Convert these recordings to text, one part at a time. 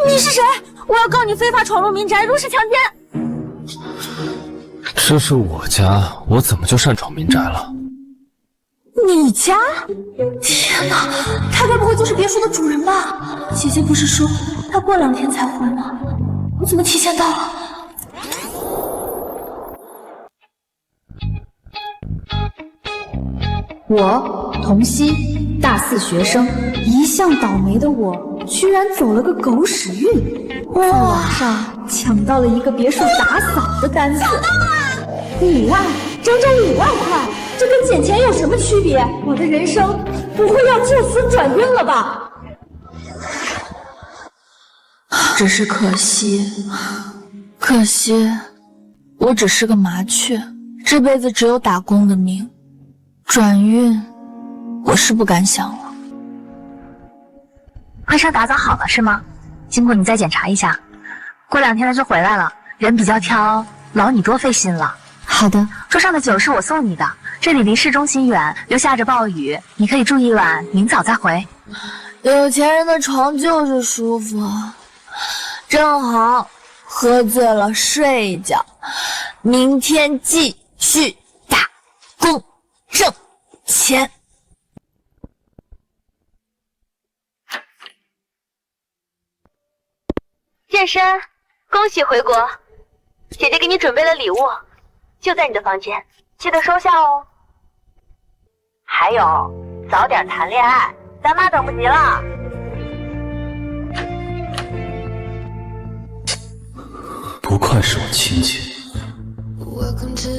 你是谁？我要告你非法闯入民宅，入室强奸！这是我家，我怎么就擅闯民宅了？你家？天哪，他该不会就是别墅的主人吧？姐姐不是说他过2天才回吗？我怎么提前到了？我童曦，大4学生，一向倒霉的我，居然走了个狗屎运，在网上抢到了一个别墅打扫的单子，5万，整整5万块，这跟捡钱有什么区别？我的人生不会要就此转运了吧？只是可惜，我只是个麻雀，这辈子只有打工的命。转运，我是不敢想了。婚纱打扫好了是吗？经过你再检查一下，过2天他就回来了。人比较挑，劳你多费心了。好的。桌上的酒是我送你的，这里离市中心远，又下着暴雨，你可以住一晚，明早再回。有钱人的床就是舒服，正好喝醉了睡一觉，明天继续打工挣钱。健身，恭喜回国！姐姐给你准备了礼物，就在你的房间，记得收下哦。还有，早点谈恋爱，咱妈等不及了。不愧是我亲戚，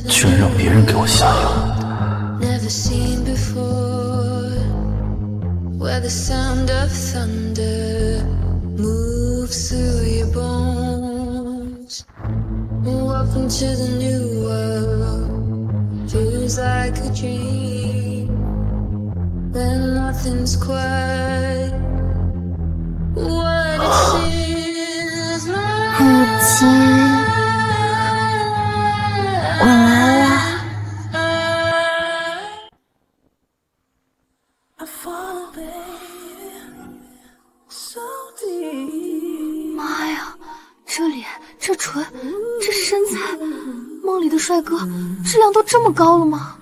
居然让别人给我下药。Never seen before, where the sound of thunder moves through your bones. Welcome to the new world, feels like a dream, when nothing's quite what it seems like. 母亲，我来了。妈呀，这脸，这唇，这身材，梦里的帅哥质量都这么高了吗？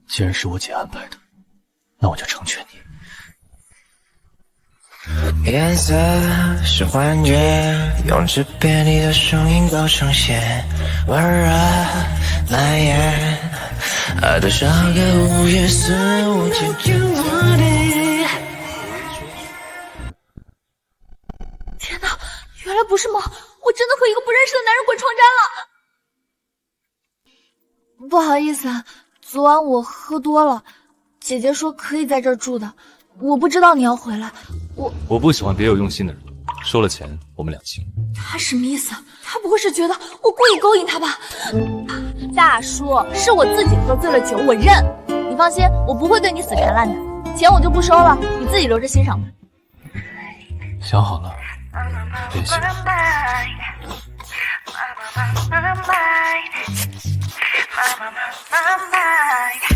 既然是我姐安排的，那我就成全你。颜色是幻觉，用纸片里的声音都呈现，温热蔓延，爱的像个午夜肆无忌惮。天哪，原来不是梦，我真的和一个不认识的男人鬼床单了。不好意思啊，昨晚我喝多了，姐姐说可以在这儿住的，我不知道你要回来。我不喜欢别有用心的人，收了钱我们2清。他什么意思？他不会是觉得我故意勾引他吧？大叔，是我自己喝醉了酒，我认。你放心，我不会对你死缠烂打，钱我就不收了，你自己留着欣赏吧。想好了，别谢。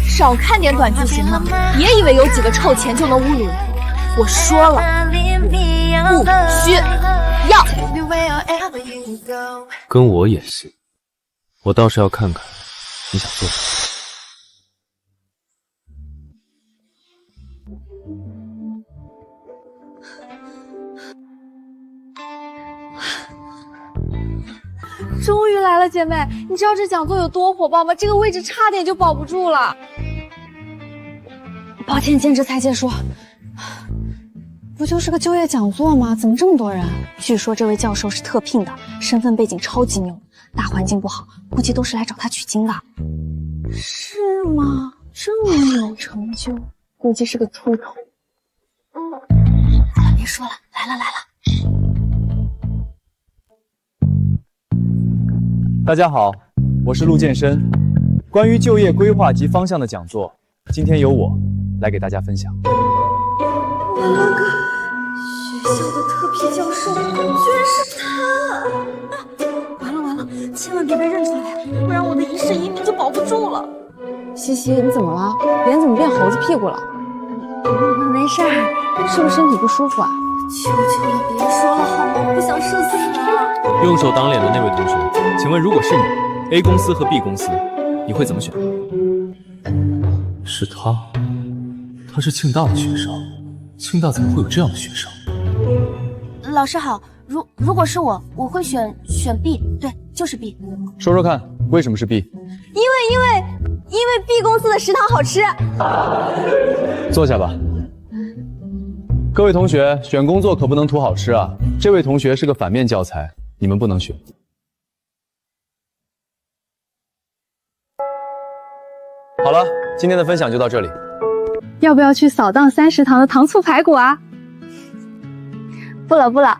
少看点短剧行吗？别以为有几个臭钱就能侮辱人。我说了，不需要。跟我演戏，我倒是要看看你想做什么。终于来了，姐妹，你知道这讲座有多火爆吗？这个位置差点就保不住了。抱歉，兼职才接说。不就是个就业讲座吗？怎么这么多人？据说这位教授是特聘的，身份背景超级牛，大环境不好，估计都是来找他取经的。是吗？这么有成就，估计是个秃头。好了，别说了，来了。大家好，我是陆健身。关于就业规划及方向的讲座，今天由我来给大家分享。我那个学校的特聘教授，居然是他！完了，千万别被认出来，不然我的一世移民就保不住了。西西，你怎么了？脸怎么变猴子屁股了？没事儿，是不是身体不舒服啊？求求了，别说了好吗？我不想社死了。用手挡脸的那位同学，请问如果是你 ，A 公司和 B 公司，你会怎么选？是他，他是庆大的学生，庆大怎么会有这样的学生？老师好，如果是我，我会选 B， 对，就是 B。说说看，为什么是 B？ 因为 B 公司的食堂好吃。坐下吧。各位同学，选工作可不能图好吃啊！这位同学是个反面教材，你们不能选。好了，今天的分享就到这里。要不要去扫荡3食堂的糖醋排骨啊？不了，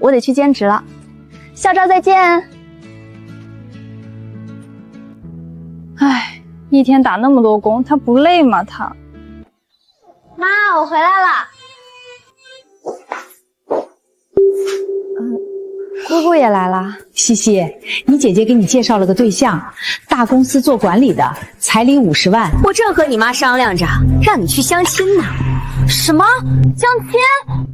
我得去兼职了。校招再见。唉，一天打那么多工，他不累吗？他。妈，我回来了。姑姑也来了。西西，你姐姐给你介绍了个对象，大公司做管理的，彩礼50万。我正和你妈商量着，让你去相亲呢。什么相亲？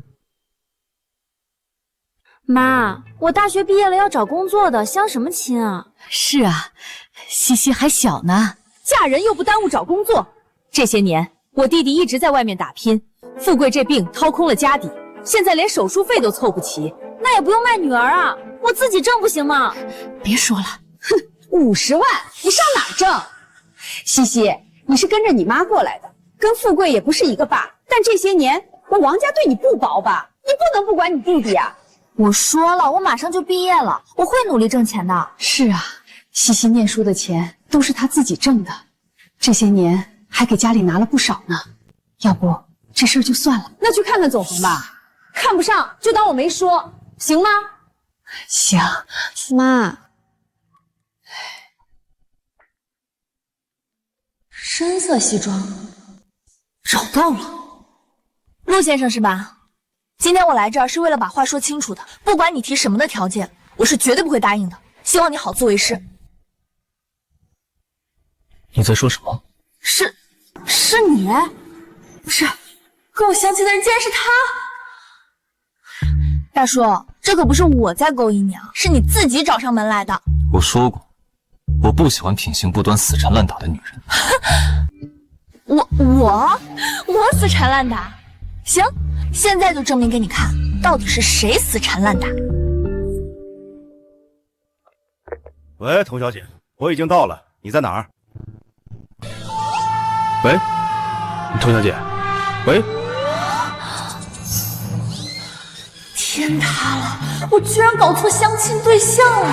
妈，我大学毕业了要找工作的，相什么亲啊？是啊，西西还小呢，嫁人又不耽误找工作。这些年我弟弟一直在外面打拼，富贵这病掏空了家底，现在连手术费都凑不齐。那也不用卖女儿啊，我自己挣不行吗？别说了，哼，50万你上哪儿挣？西西，你是跟着你妈过来的，跟富贵也不是一个爸。但这些年我王家对你不薄吧？你不能不管你弟弟啊！我说了，我马上就毕业了，我会努力挣钱的。是啊，西西念书的钱都是她自己挣的，这些年还给家里拿了不少呢。要不这事儿就算了，那去看看总红吧。看不上就当我没说，行吗？行。妈，深色西装，找到了。陆先生是吧？今天我来这儿是为了把话说清楚的，不管你提什么的条件，我是绝对不会答应的。希望你好自为之。你在说什么？是你？不是，跟我相亲的人竟然是他！大叔，这可不是我在勾引你啊，是你自己找上门来的。我说过，我不喜欢品行不端、死缠烂打的女人。我死缠烂打？行，现在就证明给你看，到底是谁死缠烂打。喂，童小姐，我已经到了，你在哪儿？喂，童小姐，喂。天塌了！我居然搞错相亲对象了。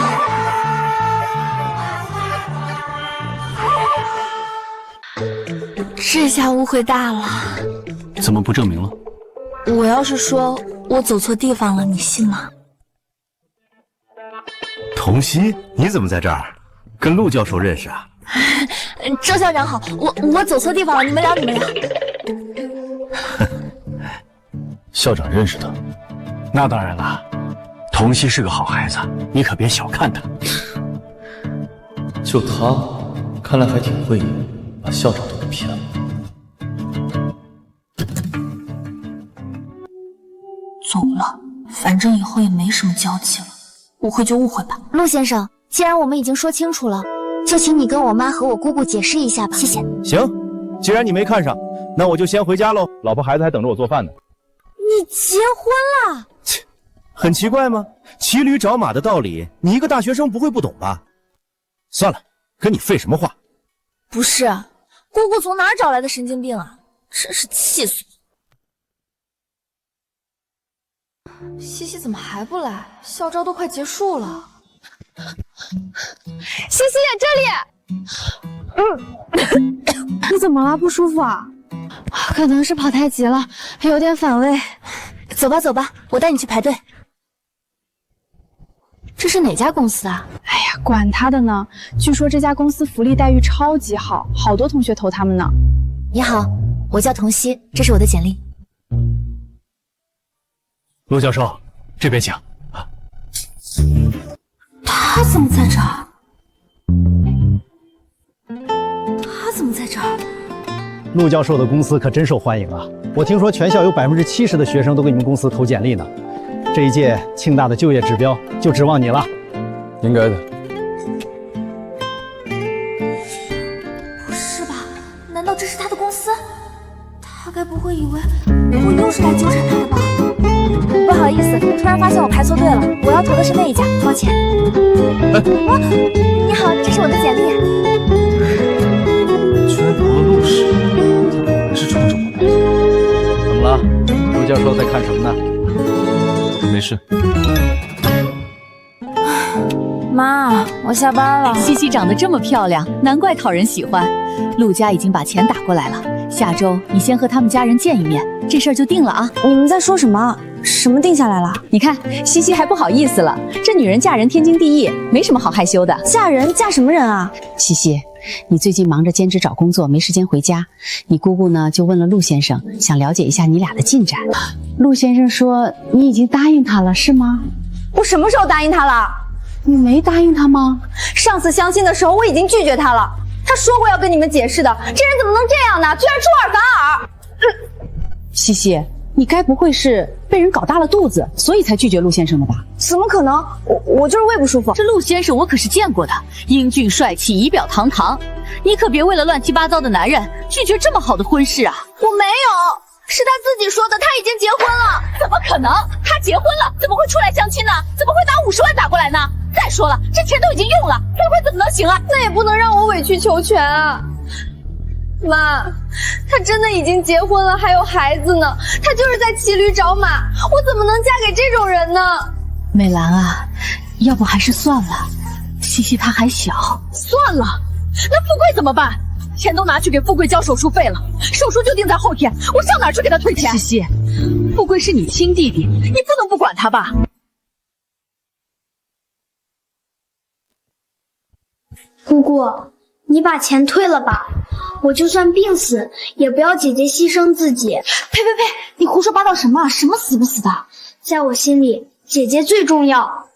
这下误会大了。怎么不证明了？我要是说我走错地方了，你信吗？童曦，你怎么在这儿？跟陆教授认识啊？周校长好，我走错地方了，你们聊。校长认识他？那当然了，童曦是个好孩子，你可别小看他。就他，看来还挺会演，把校长都给骗了。走了，反正以后也没什么交集了，误会就误会吧。陆先生，既然我们已经说清楚了，就请你跟我妈和我姑姑解释一下吧，谢谢。行，既然你没看上，那我就先回家喽。老婆孩子还等着我做饭呢。你结婚了？切，很奇怪吗？骑驴找马的道理，你一个大学生不会不懂吧？算了，跟你废什么话？不是，姑姑从哪儿找来的神经病啊？真是气死我！西西怎么还不来？校招都快结束了。西西，这里。你怎么了？不舒服啊？可能是跑太急了，有点反胃。走吧，我带你去排队。这是哪家公司啊？哎呀，管他的呢！据说这家公司福利待遇超级好，好多同学投他们呢。你好，我叫童曦，这是我的简历。陆教授，这边请。他怎么在这儿？陆教授的公司可真受欢迎啊！我听说全校有70%的学生都给你们公司投简历呢。这一届庆大的就业指标就指望你了。应该的。不是吧？难道这是他的公司？他该不会以为我又是来纠缠他的吧？不好意思，突然发现我排错队了，我要投的是那一家，抱歉。你好，这是我的简历。居然投了陆氏，他果然是冲着我来的。怎么了？陆教授在看什么呢？没事。妈，我下班了。西西长得这么漂亮，难怪讨人喜欢。陆家已经把钱打过来了，下周你先和他们家人见一面，这事儿就定了啊。你们在说什么？什么定下来了？你看，西西还不好意思了，这女人嫁人天经地义，没什么好害羞的。嫁人？嫁什么人啊？西西，你最近忙着兼职找工作，没时间回家。你姑姑呢，就问了陆先生，想了解一下你俩的进展。陆先生说你已经答应他了，是吗？我什么时候答应他了？你没答应他吗？上次相亲的时候我已经拒绝他了，他说过要跟你们解释的，这人怎么能这样呢？居然出尔反尔！西西，你该不会是被人搞大了肚子，所以才拒绝陆先生的吧？怎么可能？我就是胃不舒服。这陆先生我可是见过的，英俊帅气，仪表堂堂，你可别为了乱七八糟的男人拒绝这么好的婚事啊！我没有，是他自己说的，他已经结婚了。怎么可能？他结婚了，怎么会出来相亲呢？怎么会把50万打过来呢？再说了，这钱都已经用了，退婚怎么能行啊？那也不能让我委曲求全啊！妈，他真的已经结婚了，还有孩子呢，他就是在骑驴找马，我怎么能嫁给这种人呢？美兰啊，要不还是算了，西西她还小。算了，那富贵怎么办？钱都拿去给富贵交手术费了，手术就定在后天，我上哪儿去给他退钱？西西，富贵是你亲弟弟，你不能不管他吧？姑姑，你把钱退了吧，我就算病死，也不要姐姐牺牲自己。呸！你胡说八道什么？什么死不死的？在我心里，姐姐最重要。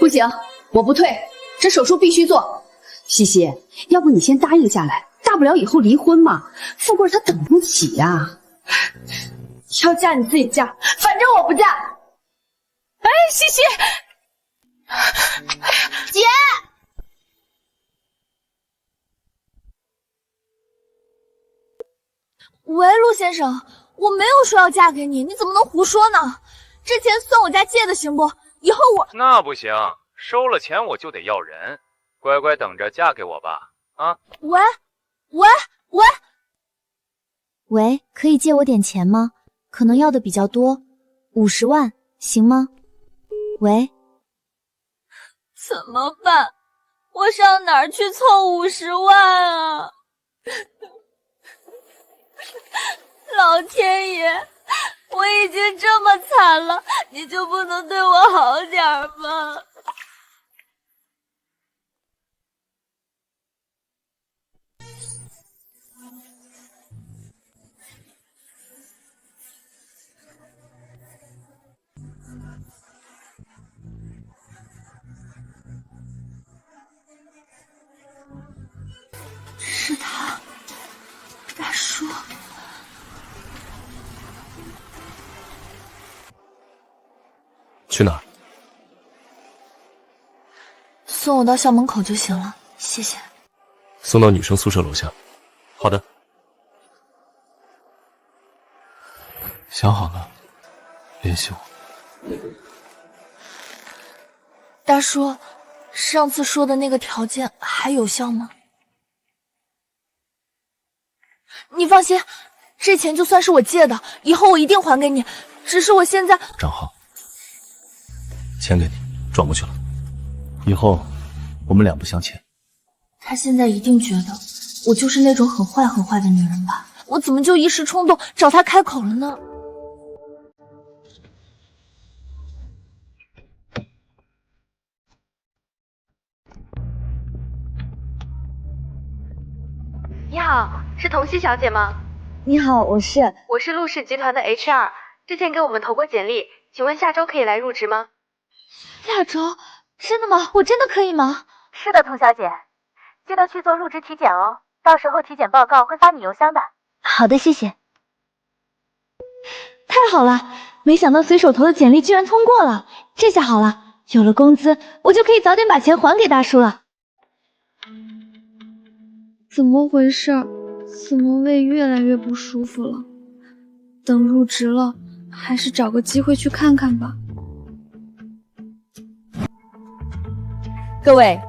不行，我不退，这手术必须做。西西，要不你先答应下来，大不了以后离婚嘛。富贵他等不起呀。要嫁你自己嫁，反正我不嫁。哎，西西，姐。喂，陆先生，我没有说要嫁给你，你怎么能胡说呢？这钱算我家借的，行不？以后我……那不行，收了钱我就得要人，乖乖等着嫁给我吧。啊！喂，可以借我点钱吗？可能要的比较多，50万，行吗？喂，怎么办？我上哪儿去凑50万啊？老天爷，我已经这么惨了，你就不能对我好点吗？是他，大叔。去哪儿？送我到校门口就行了，谢谢。送到女生宿舍楼下。好的。想好了，联系我。大叔，上次说的那个条件还有效吗？你放心，这钱就算是我借的，以后我一定还给你。只是我现在……账号，钱给你，转过去了。以后我们两不相欠。他现在一定觉得我就是那种很坏的女人吧？我怎么就一时冲动找他开口了呢？你好，是童熙小姐吗？你好，我是陆氏集团的 HR， 之前给我们投过简历，请问下周可以来入职吗？下周？真的吗？我真的可以吗？是的，童小姐，记得去做入职体检哦。到时候体检报告会发你邮箱的。好的，谢谢。太好了，没想到随手投的简历居然通过了，这下好了，有了工资，我就可以早点把钱还给大叔了。怎么回事？怎么胃越来越不舒服了？等入职了，还是找个机会去看看吧。各位，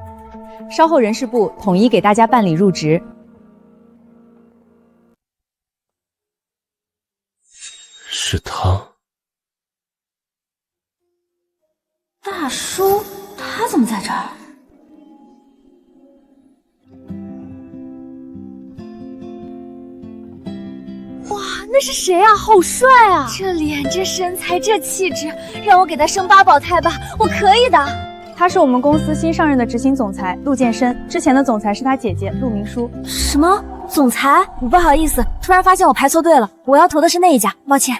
稍后人事部统一给大家办理入职。是他。大叔，他怎么在这儿？哇，那是谁啊？好帅啊！这脸，这身材，这气质，让我给他生8胞胎吧，我可以的。他是我们公司新上任的执行总裁陆建深，之前的总裁是他姐姐陆明书。什么总裁？不好意思，突然发现我排错队了，我要投的是那一家，抱歉。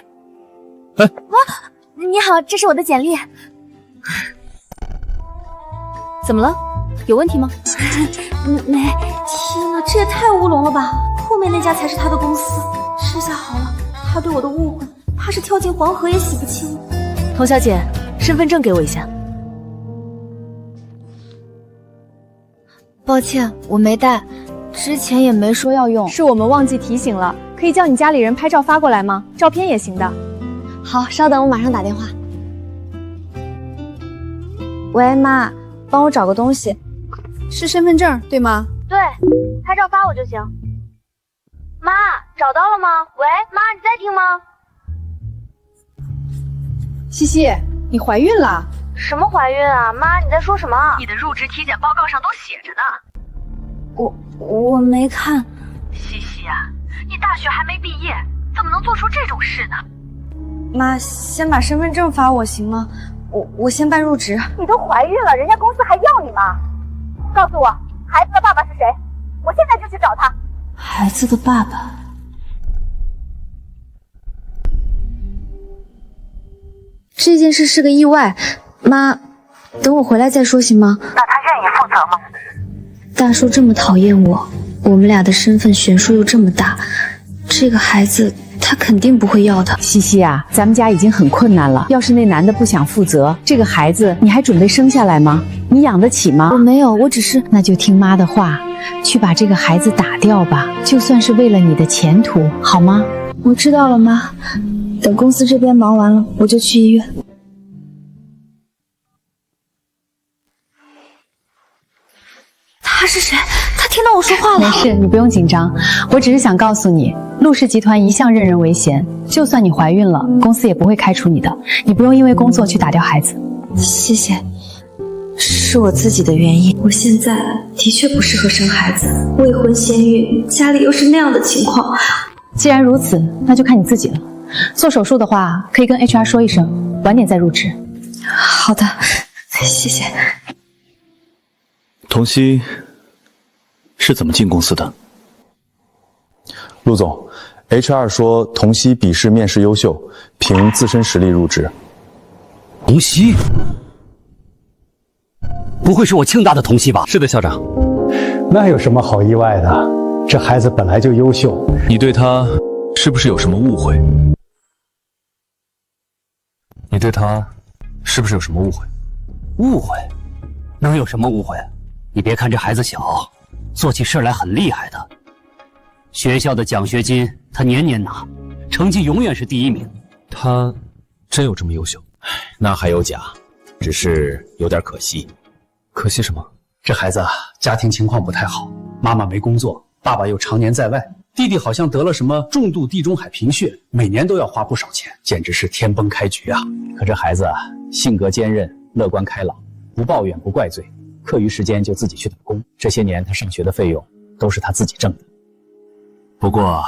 哎，你好，这是我的简历。怎么了？有问题吗？没。天哪，这也太乌龙了吧！后面那家才是他的公司。这下好了，他对我的误会，怕是跳进黄河也洗不清。童小姐，身份证给我一下。抱歉，我没带，之前也没说要用。是我们忘记提醒了，可以叫你家里人拍照发过来吗？照片也行的。好，稍等，我马上打电话。喂，妈，帮我找个东西。是身份证对吗？对，拍照发我就行。妈，找到了吗？喂，妈，你在听吗？西西，你怀孕了？什么怀孕啊？妈，你在说什么？你的入职体检报告上都写着呢。我没看。西西啊，你大学还没毕业，怎么能做出这种事呢？妈，先把身份证发我行吗？我先办入职。你都怀孕了，人家公司还要你吗？告诉我，孩子的爸爸是谁？我现在就去找他。孩子的爸爸。这件事是个意外，妈，等我回来再说行吗？那他愿意负责吗？大叔这么讨厌我，我们俩的身份悬殊又这么大，这个孩子他肯定不会要的。西西啊，咱们家已经很困难了，要是那男的不想负责，这个孩子你还准备生下来吗？你养得起吗？我没有，我只是……那就听妈的话，去把这个孩子打掉吧，就算是为了你的前途，好吗？我知道了，妈。等公司这边忙完了，我就去医院。他是谁？他听到我说话了。没事，你不用紧张，我只是想告诉你，陆氏集团一向任人唯贤，就算你怀孕了，公司也不会开除你的。你不用因为工作去打掉孩子。谢谢，是我自己的原因。我现在的确不适合生孩子，未婚先孕，家里又是那样的情况。既然如此，那就看你自己了。做手术的话，可以跟 HR 说一声，晚点再入职。好的，谢谢。童曦是怎么进公司的？陆总 ，HR 说童曦笔试面试优秀，凭自身实力入职。童曦？不会是我庆大的童曦吧？是的，校长。那有什么好意外的？这孩子本来就优秀。你对他是不是有什么误会？你对他是不是有什么误会？误会？能有什么误会？你别看这孩子小，做起事来很厉害的。学校的奖学金他年年拿，成绩永远是第1名。他真有这么优秀？那还有假，只是有点可惜。可惜什么？这孩子啊，家庭情况不太好，妈妈没工作，爸爸又常年在外，弟弟好像得了什么重度地中海贫血，每年都要花不少钱，简直是天崩开局啊！可这孩子啊，性格坚韧，乐观开朗，不抱怨不怪罪，课余时间就自己去打工。这些年他上学的费用都是他自己挣的。不过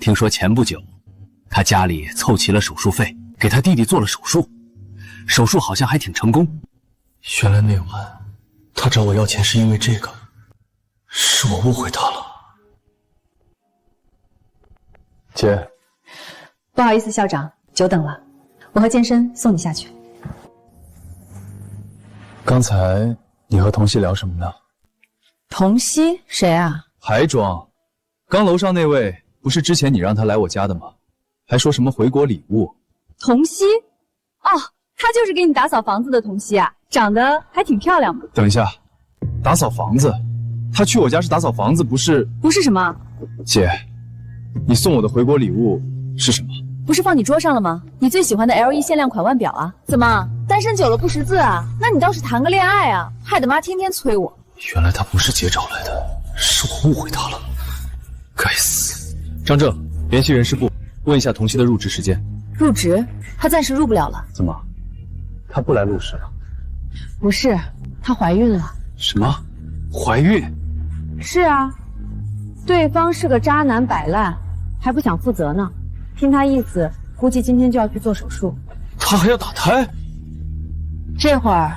听说前不久，他家里凑齐了手术费，给他弟弟做了手术，手术好像还挺成功。原来那晚他找我要钱是因为这个，是我误会他了。姐，不好意思，校长，久等了，我和健身送你下去。刚才你和童曦聊什么呢？童曦谁啊？还装？刚楼上那位不是之前你让他来我家的吗？还说什么回国礼物？童熙？哦，她就是给你打扫房子的童熙啊，长得还挺漂亮的。等一下，打扫房子？他去我家是打扫房子，不是？不是什么？姐，你送我的回国礼物是什么？不是放你桌上了吗？你最喜欢的 LE 限量款腕表啊？怎么单身久了不识字啊？那你倒是谈个恋爱啊，害得妈天天催我。原来他不是姐找来的，是我误会他了，该死！张正，联系人事部，问一下童熙的入职时间。入职？她暂时入不了了。怎么？她不来录视了？不是，她怀孕了。什么？怀孕？是啊，对方是个渣男摆烂，还不想负责呢。听他意思，估计今天就要去做手术。他还要打胎？这会儿，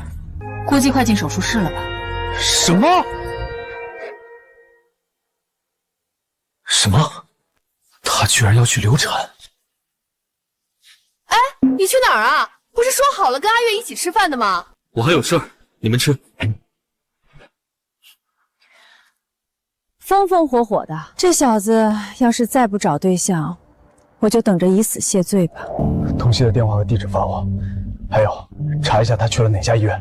估计快进手术室了吧？什么？什么？他居然要去流产？哎，你去哪儿啊？不是说好了跟阿月一起吃饭的吗？我还有事儿，你们吃。风风火火的，这小子要是再不找对象，我就等着以死谢罪吧。童熙的电话和地址发我，还有查一下他去了哪家医院。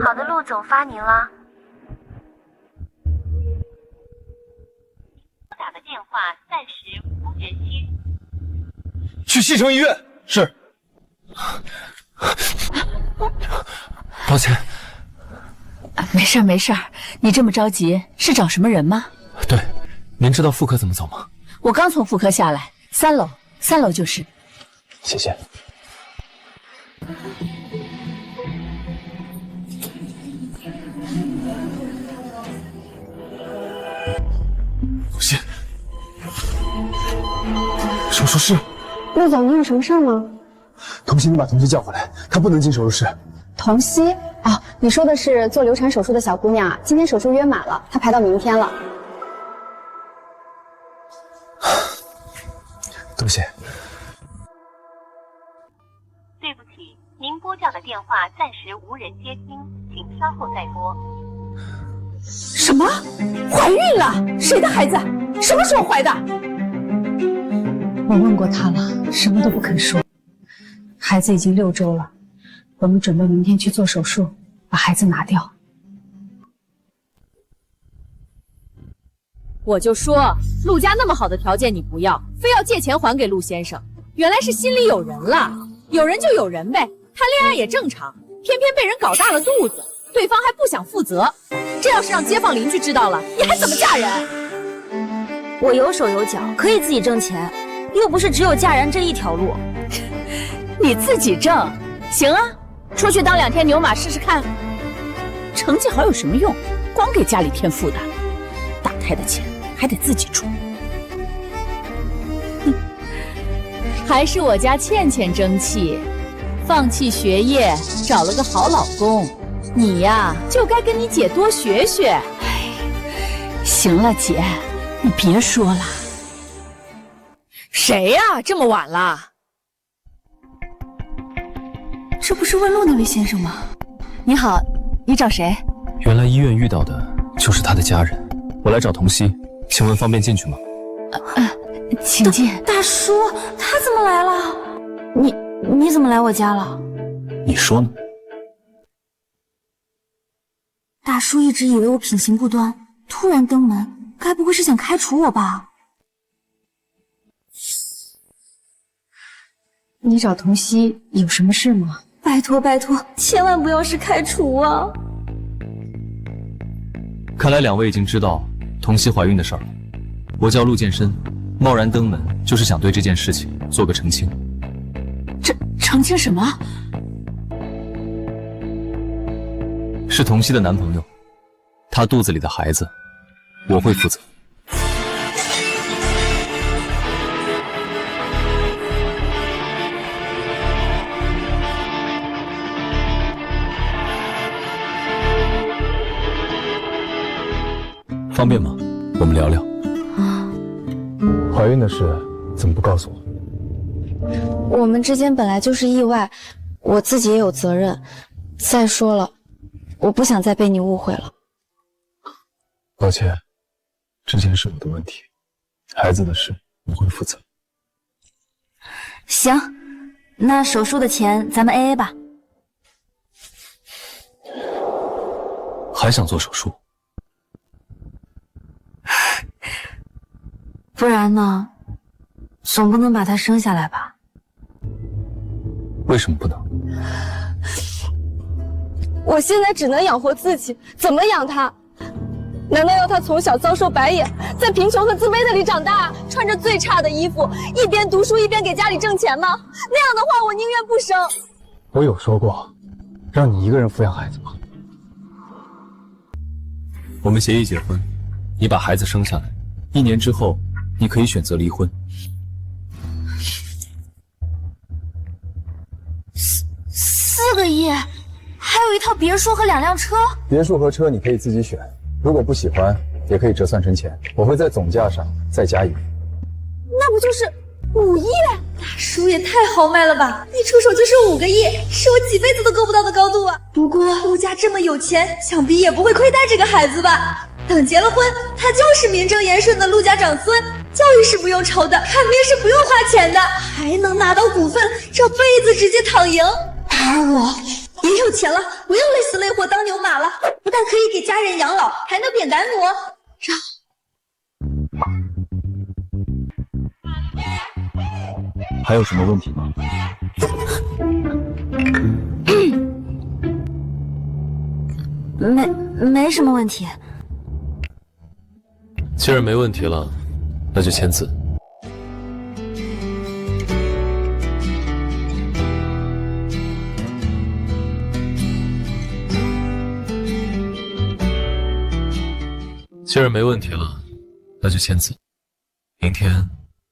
好的，陆总发您了。打的电话暂时无人接。去西城医院。是。抱歉。没事儿没事儿，你这么着急是找什么人吗？对，您知道妇科怎么走吗？我刚从妇科下来，3楼就是。谢谢。不信。手术室。陆总，你有什么事吗？童熙，你把童熙叫回来，她不能进手术室。童熙？哦，你说的是做流产手术的小姑娘，今天手术约满了，她排到明天了。多谢。对不起，您拨叫的电话暂时无人接听，请稍后再拨。什么？怀孕了？谁的孩子？什么时候怀的？我问过他了，什么都不肯说。孩子已经6周了，我们准备明天去做手术，把孩子拿掉。我就说，陆家那么好的条件你不要，非要借钱还给陆先生，原来是心里有人了。有人就有人呗，谈恋爱也正常，偏偏被人搞大了肚子，对方还不想负责。这要是让街坊邻居知道了，你还怎么嫁人？我有手有脚，可以自己挣钱，又不是只有嫁人这一条路。你自己挣，行啊，出去当2天牛马试试看。成绩好有什么用？光给家里添负担，打胎的钱还得自己出。哼，还是我家倩倩争气，放弃学业，找了个好老公。你呀，就该跟你姐多学学。哎，行了，姐，你别说了。谁呀？这么晚了？这不是问路那位先生吗？你好，你找谁？原来医院遇到的就是他的家人，我来找童熙，请问方便进去吗？请进。大叔，他怎么来了？你怎么来我家了？你说呢？大叔一直以为我品行不端，突然登门，该不会是想开除我吧？你找童熙有什么事吗？拜托拜托，千万不要是开除啊！看来2位已经知道童熙怀孕的事儿了。我叫陆健身，贸然登门就是想对这件事情做个澄清。澄清什么？是童熙的男朋友，他肚子里的孩子，我会负责。方便吗？我们聊聊。怀孕的事怎么不告诉我？我们之间本来就是意外，我自己也有责任。再说了，我不想再被你误会了。抱歉，之前是我的问题。孩子的事我会负责。行，那手术的钱咱们 AA 吧。还想做手术？不然呢？总不能把他生下来吧？为什么不能？我现在只能养活自己，怎么养他？难道要他从小遭受白眼，在贫穷和自卑的里长大，穿着最差的衣服，一边读书一边给家里挣钱吗？那样的话，我宁愿不生。我有说过，让你一个人抚养孩子吗？我们协议结婚，你把孩子生下来，1年之后，你可以选择离婚。4个亿，还有一套别墅和2辆车。别墅和车你可以自己选，如果不喜欢，也可以折算成钱，我会在总价上再加1亿。那不就是5亿？大叔也太豪迈了吧！一出手就是5个亿，是我几辈子都够不到的高度啊！不过陆家这么有钱，想必也不会亏待这个孩子吧？等结了婚，他就是名正言顺的陆家长孙，教育是不用愁的，看病是不用花钱的，还能拿到股份，这辈子直接躺赢。而我也有钱了，不用累死累活当牛马了，不但可以给家人养老，还能扁担挪。还有什么问题吗？没什么问题。既然没问题了，那就签字。既然没问题了，那就签字。明天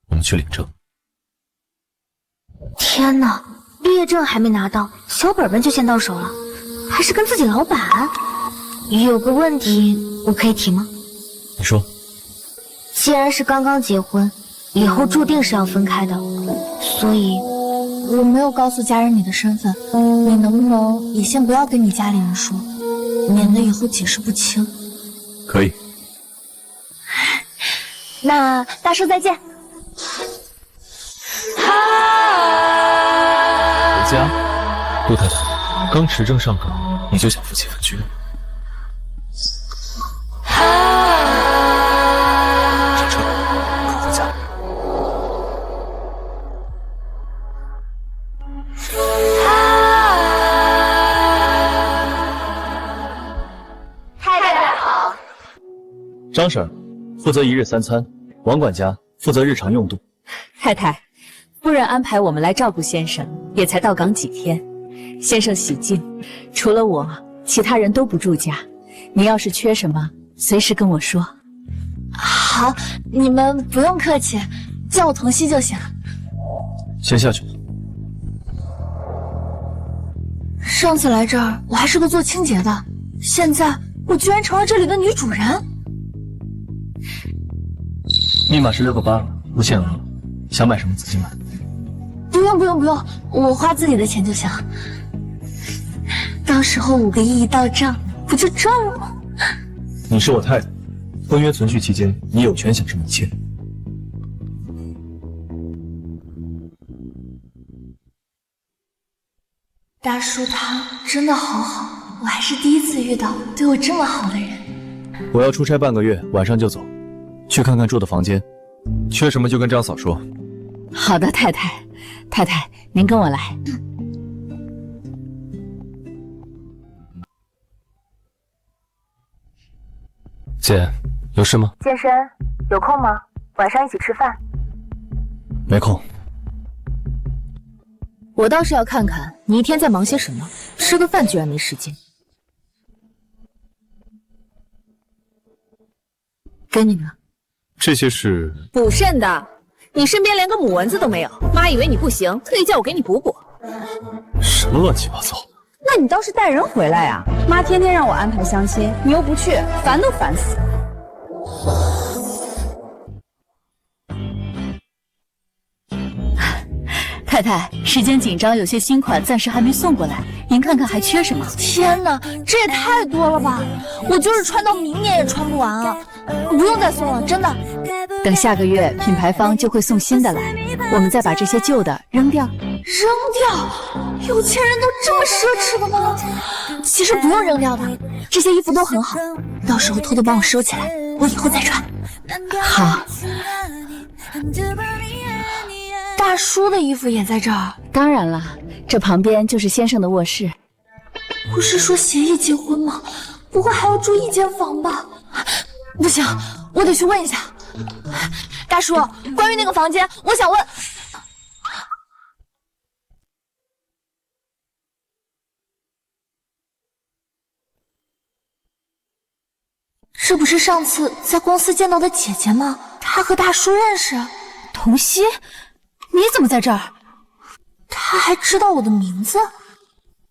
我们去领证。天哪，毕业证还没拿到，小本本就先到手了，还是跟自己老板。有个问题我可以提吗？你说。既然是刚刚结婚，以后注定是要分开的，所以我没有告诉家人你的身份，你能不能也先不要跟你家里人说，免得以后解释不清。可以。那大叔再见。回家，陆太太，刚持证上岗，你就想夫妻分居？上车，跟我回家。太太好。张婶负责1日3餐，王管家负责日常用度。太太，夫人安排我们来照顾先生，也才到岗几天。先生喜静，除了我，其他人都不住家。你要是缺什么，随时跟我说。好，你们不用客气，叫我童熙就行。先下去。上次来这儿，我还是个做清洁的，现在我居然成了这里的女主人。密码是668，不限额，想买什么自己买。不用，我花自己的钱就行。到时候5个亿一到账，不就赚了吗？你是我太太，婚约存续期间，你有权享受一切。大叔他真的好好，我还是第一次遇到对我这么好的人。我要出差半个月，晚上就走，去看看住的房间，缺什么就跟张嫂说。好的，太太，太太，您跟我来。姐，有事吗？健身有空吗？晚上一起吃饭。没空。我倒是要看看你一天在忙些什么，吃个饭居然没时间。给你呢。这些是补肾的，你身边连个母蚊子都没有，妈以为你不行，特意叫我给你补补。什么乱七八糟？那你倒是带人回来呀！妈天天让我安排相亲，你又不去，烦都烦死。太太太，时间紧张，有些新款暂时还没送过来，您看看还缺什么？天哪，这也太多了吧！我就是穿到明年也穿不完啊！不用再送了，真的。等下个月品牌方就会送新的来，我们再把这些旧的扔掉。扔掉？有钱人都这么奢侈的吗？其实不用扔掉的，这些衣服都很好，到时候偷偷帮我收起来，我以后再穿。好。大叔的衣服也在这儿？当然了，这旁边就是先生的卧室。不是说协议结婚吗？不会还要住一间房吧？不行，我得去问一下。大叔，关于那个房间，我想问。这不是上次在公司见到的姐姐吗？她和大叔认识。童熙，你怎么在这儿？她还知道我的名字？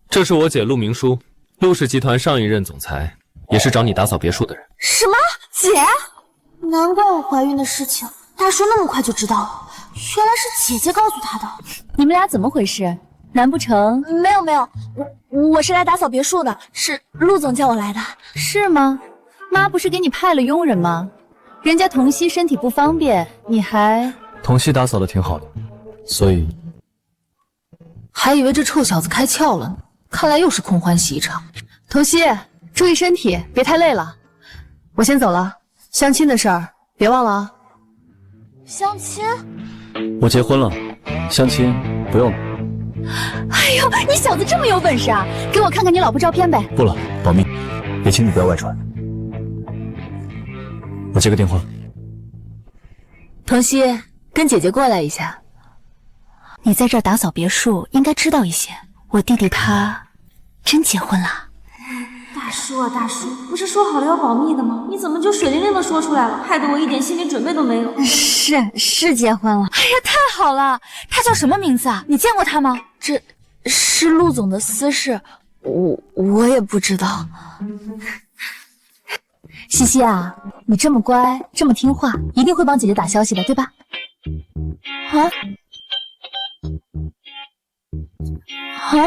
这是我姐陆明书，陆氏集团上一任总裁，也是找你打扫别墅的人。什么？姐？难怪我怀孕的事情，大叔那么快就知道了，原来是姐姐告诉他的。你们俩怎么回事？难不成？没有，我是来打扫别墅的，是陆总叫我来的。是吗？妈不是给你派了佣人吗？人家童熙身体不方便，你还……童熙打扫的挺好的，所以还以为这臭小子开窍了呢，看来又是空欢喜一场。童熙，注意身体，别太累了。我先走了，相亲的事儿别忘了啊。相亲？我结婚了，相亲不用了。哎呦，你小子这么有本事啊！给我看看你老婆照片呗。不了，保密，也请你不要外传。我接个电话。童熙，跟姐姐过来一下。你在这儿打扫别墅，应该知道一些。我弟弟他真结婚了。大叔啊，大叔，不是说好了要保密的吗？你怎么就水灵灵的说出来了，害得我一点心理准备都没有。是结婚了。哎呀，太好了！他叫什么名字啊？你见过他吗？这是陆总的私事，我也不知道。西西啊，你这么乖，这么听话，一定会帮姐姐打消息的，对吧？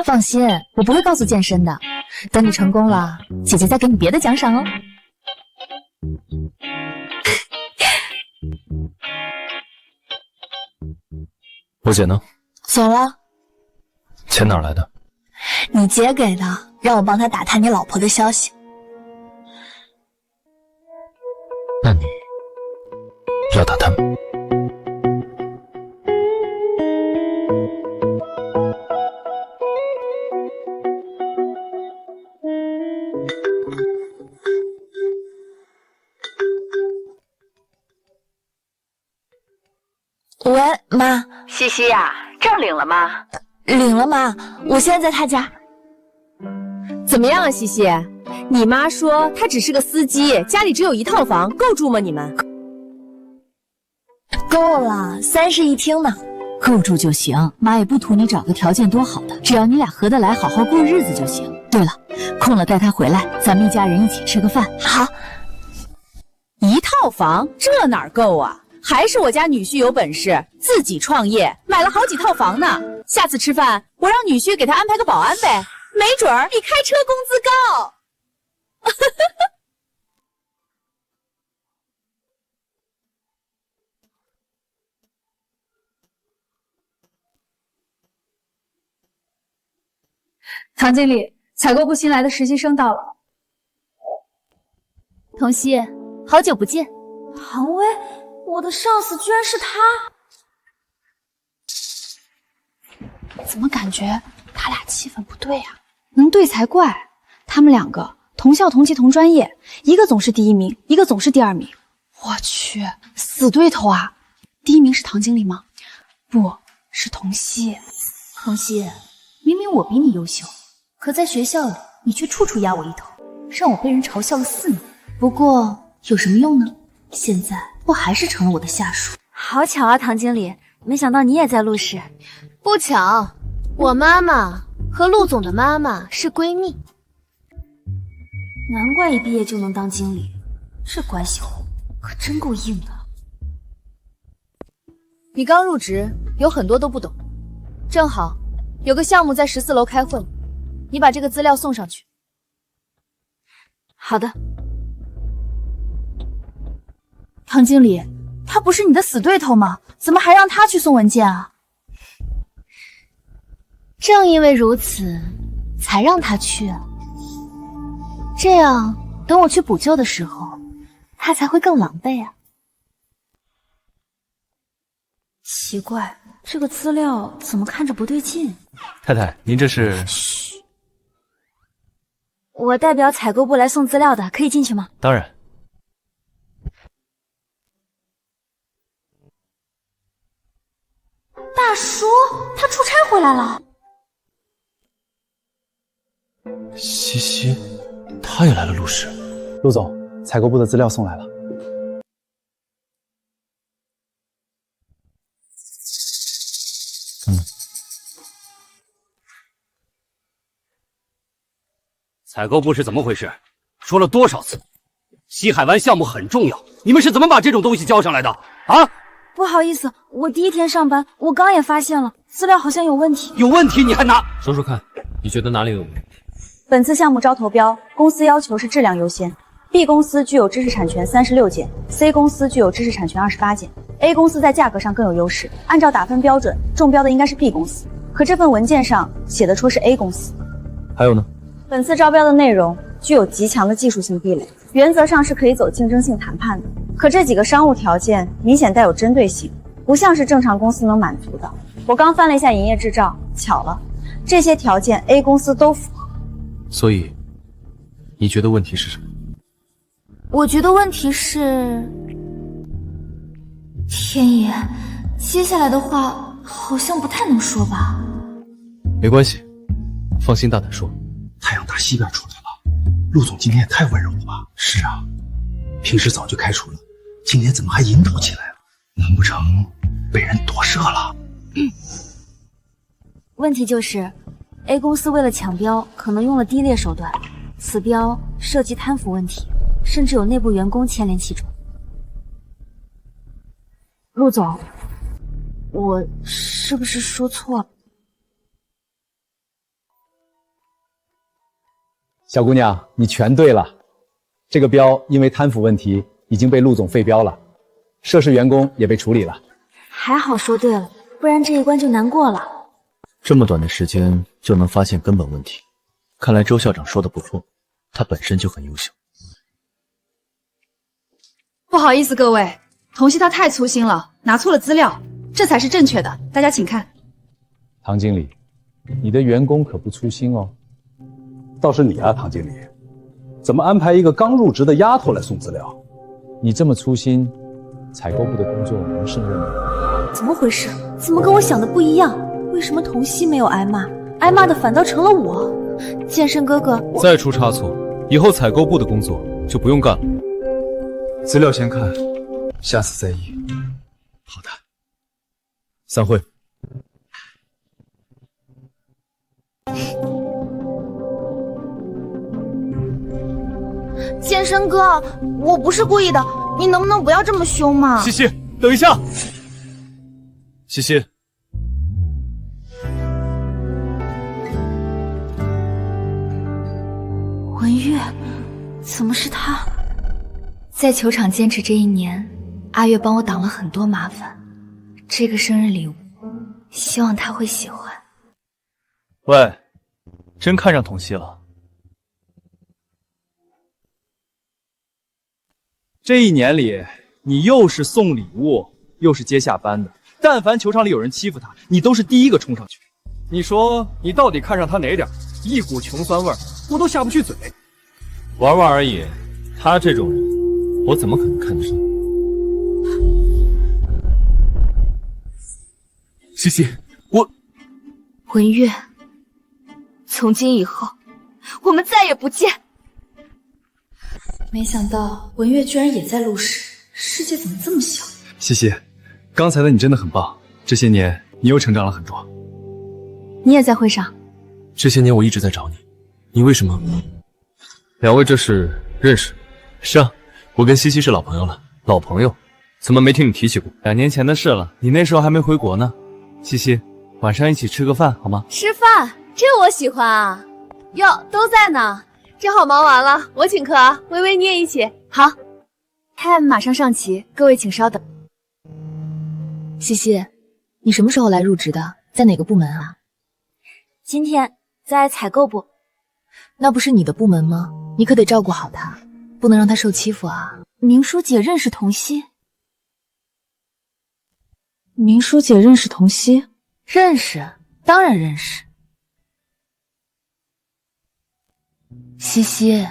放心，我不会告诉健身的。等你成功了，姐姐再给你别的奖赏哦。我姐呢？走了。钱哪来的？你姐给的，让我帮她打探你老婆的消息。那你要打探吗？喂，妈。西西呀，证领了吗？领了，妈，我现在在他家。怎么样啊，西西？你妈说她只是个司机，家里只有1套房，够住吗？你们？够了，3室1厅呢。够住就行，妈也不图你找个条件多好的，只要你俩合得来，好好过日子就行。对了，空了带她回来，咱们一家人一起吃个饭。好。1套房，这哪够啊？还是我家女婿有本事，自己创业，买了好几套房呢。下次吃饭，我让女婿给他安排个保安呗，没准儿比开车工资高。唐经理，采购部新来的实习生到了。童熙，好久不见。唐薇，我的上司居然是他。怎么感觉他俩气氛不对呀？能对才怪。他们2个同校同期同专业，一个总是第1名，一个总是第2名。我去，死对头啊！第1名是唐经理吗？不是童熙。童熙，明明我比你优秀，可在学校里你却处处压我一头，让我被人嘲笑了4年。不过有什么用呢？现在我还是成了我的下属。好巧啊，唐经理，没想到你也在陆氏。不巧，我妈妈和陆总的妈妈是闺蜜。难怪一毕业就能当经理，这关系户可真够硬的。你刚入职，有很多都不懂，正好，有个项目在14楼开会，你把这个资料送上去。好的。唐经理，他不是你的死对头吗？怎么还让他去送文件啊？正因为如此，才让他去啊。这样，等我去补救的时候，他才会更狼狈啊。奇怪，这个资料怎么看着不对劲？太太，您这是？嘘，我代表采购部来送资料的，可以进去吗？当然。大叔，他出差回来了。西西，他也来了陆氏。陆总，采购部的资料送来了。采购部是怎么回事？说了多少次，西海湾项目很重要，你们是怎么把这种东西交上来的？啊？不好意思，我第一天上班，我刚也发现了资料好像有问题。有问题你还拿？说说看，你觉得哪里有问题？本次项目招投标，公司要求是质量优先。B 公司具有知识产权36件 ，C 公司具有知识产权28件 ，A 公司在价格上更有优势。按照打分标准，中标的应该是 B 公司，可这份文件上写的说是 A 公司。还有呢？本次招标的内容具有极强的技术性壁垒，原则上是可以走竞争性谈判的。可这几个商务条件明显带有针对性，不像是正常公司能满足的。我刚翻了一下营业执照，巧了，这些条件 A 公司都符合。所以，你觉得问题是什么？我觉得问题是，天爷，接下来的话好像不太能说吧？没关系，放心大胆说。太阳打西边出来了，陆总今天也太温柔了吧？是啊，平时早就开除了，今天怎么还引导起来了？难不成被人夺舍了？问题就是 A 公司为了抢标，可能用了低劣手段，此标涉及贪腐问题，甚至有内部员工牵连其中。陆总，我是不是说错了？小姑娘，你全对了。这个标因为贪腐问题已经被陆总废标了，涉事员工也被处理了。还好说对了，不然这一关就难过了。这么短的时间就能发现根本问题，看来周校长说的不错，他本身就很优秀。不好意思各位，童曦他太粗心了，拿错了资料，这才是正确的，大家请看。唐经理，你的员工可不粗心哦。倒是你啊，唐经理，怎么安排一个刚入职的丫头来送资料？你这么粗心，采购部的工作能胜任吗？怎么回事？怎么跟我想的不一样？为什么童曦没有挨骂，挨骂的反倒成了我？健身哥哥，再出差错，以后采购部的工作就不用干了。资料先看，下次再议。好的，散会。健身哥，我不是故意的，你能不能不要这么凶嘛？西西，等一下。西西，文月，怎么是他？在球场坚持这1年，阿月帮我挡了很多麻烦。这个生日礼物，希望他会喜欢。喂，真看上童曦了？这1年里，你又是送礼物，又是接下班的。但凡球场里有人欺负他，你都是第一个冲上去。你说你到底看上他哪点？一股穷酸味儿，我都下不去嘴。玩玩而已，他这种人，我怎么可能看得上？西西，我文月，从今以后，我们再也不见。没想到文月居然也在陆氏，世界怎么这么小？西西，刚才的你真的很棒，这些年你又成长了很多。你也在会上？这些年我一直在找你，你为什么？两位这是认识？是啊，我跟西西是老朋友了。老朋友？怎么没听你提起过？2年前的事了，你那时候还没回国呢。西西，晚上一起吃个饭好吗？吃饭，这我喜欢啊！哟，都在呢，正好忙完了，我请客啊。微微你也一起。好，菜马上上齐，各位请稍等。西西，你什么时候来入职的？在哪个部门啊？今天在采购部。那不是你的部门吗？你可得照顾好他，不能让他受欺负啊。明书姐认识童熙？明书姐认识童熙？认识，当然认识。西西，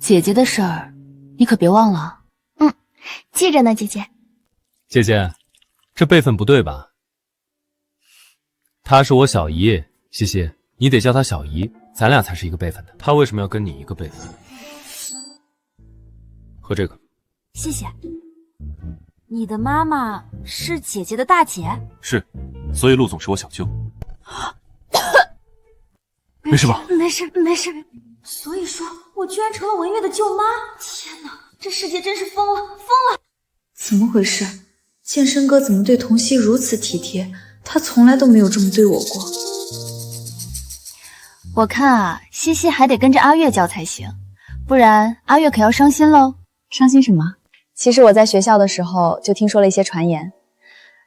姐姐的事儿，你可别忘了。记着呢，姐姐。姐姐，这辈分不对吧？她是我小姨，西西，你得叫她小姨，咱俩才是一个辈分的。她为什么要跟你一个辈分？喝这个。谢谢。你的妈妈是姐姐的大姐？是，所以陆总是我小舅。没事吧？没事，没事。所以说我居然成了文月的舅妈！天哪，这世界真是疯了，疯了！怎么回事？健身哥怎么对童熙如此体贴？他从来都没有这么对我过。我看啊，西西还得跟着阿月教才行，不然阿月可要伤心喽。伤心什么？其实我在学校的时候就听说了一些传言。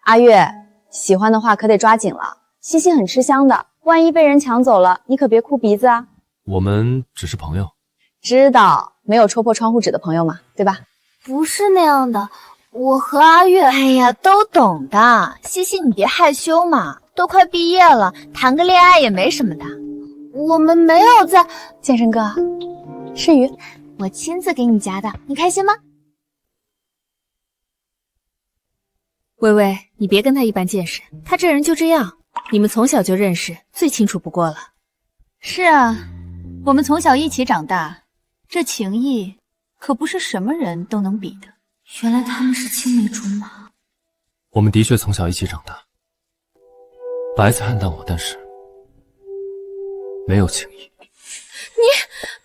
阿月，喜欢的话可得抓紧了。西西很吃香的，万一被人抢走了，你可别哭鼻子啊。我们只是朋友。知道，没有戳破窗户纸的朋友嘛，对吧？不是那样的，我和阿月，哎呀，都懂的。西西，你别害羞嘛，都快毕业了，谈个恋爱也没什么的。我们没有在。健身哥，是鱼，我亲自给你夹的，你开心吗？微微，你别跟他一般见识，他这人就这样。你们从小就认识，最清楚不过了。是啊，我们从小一起长大，这情谊可不是什么人都能比的。原来他们是青梅竹马。我们的确从小一起长大，白菜汉淡我，但是没有情谊。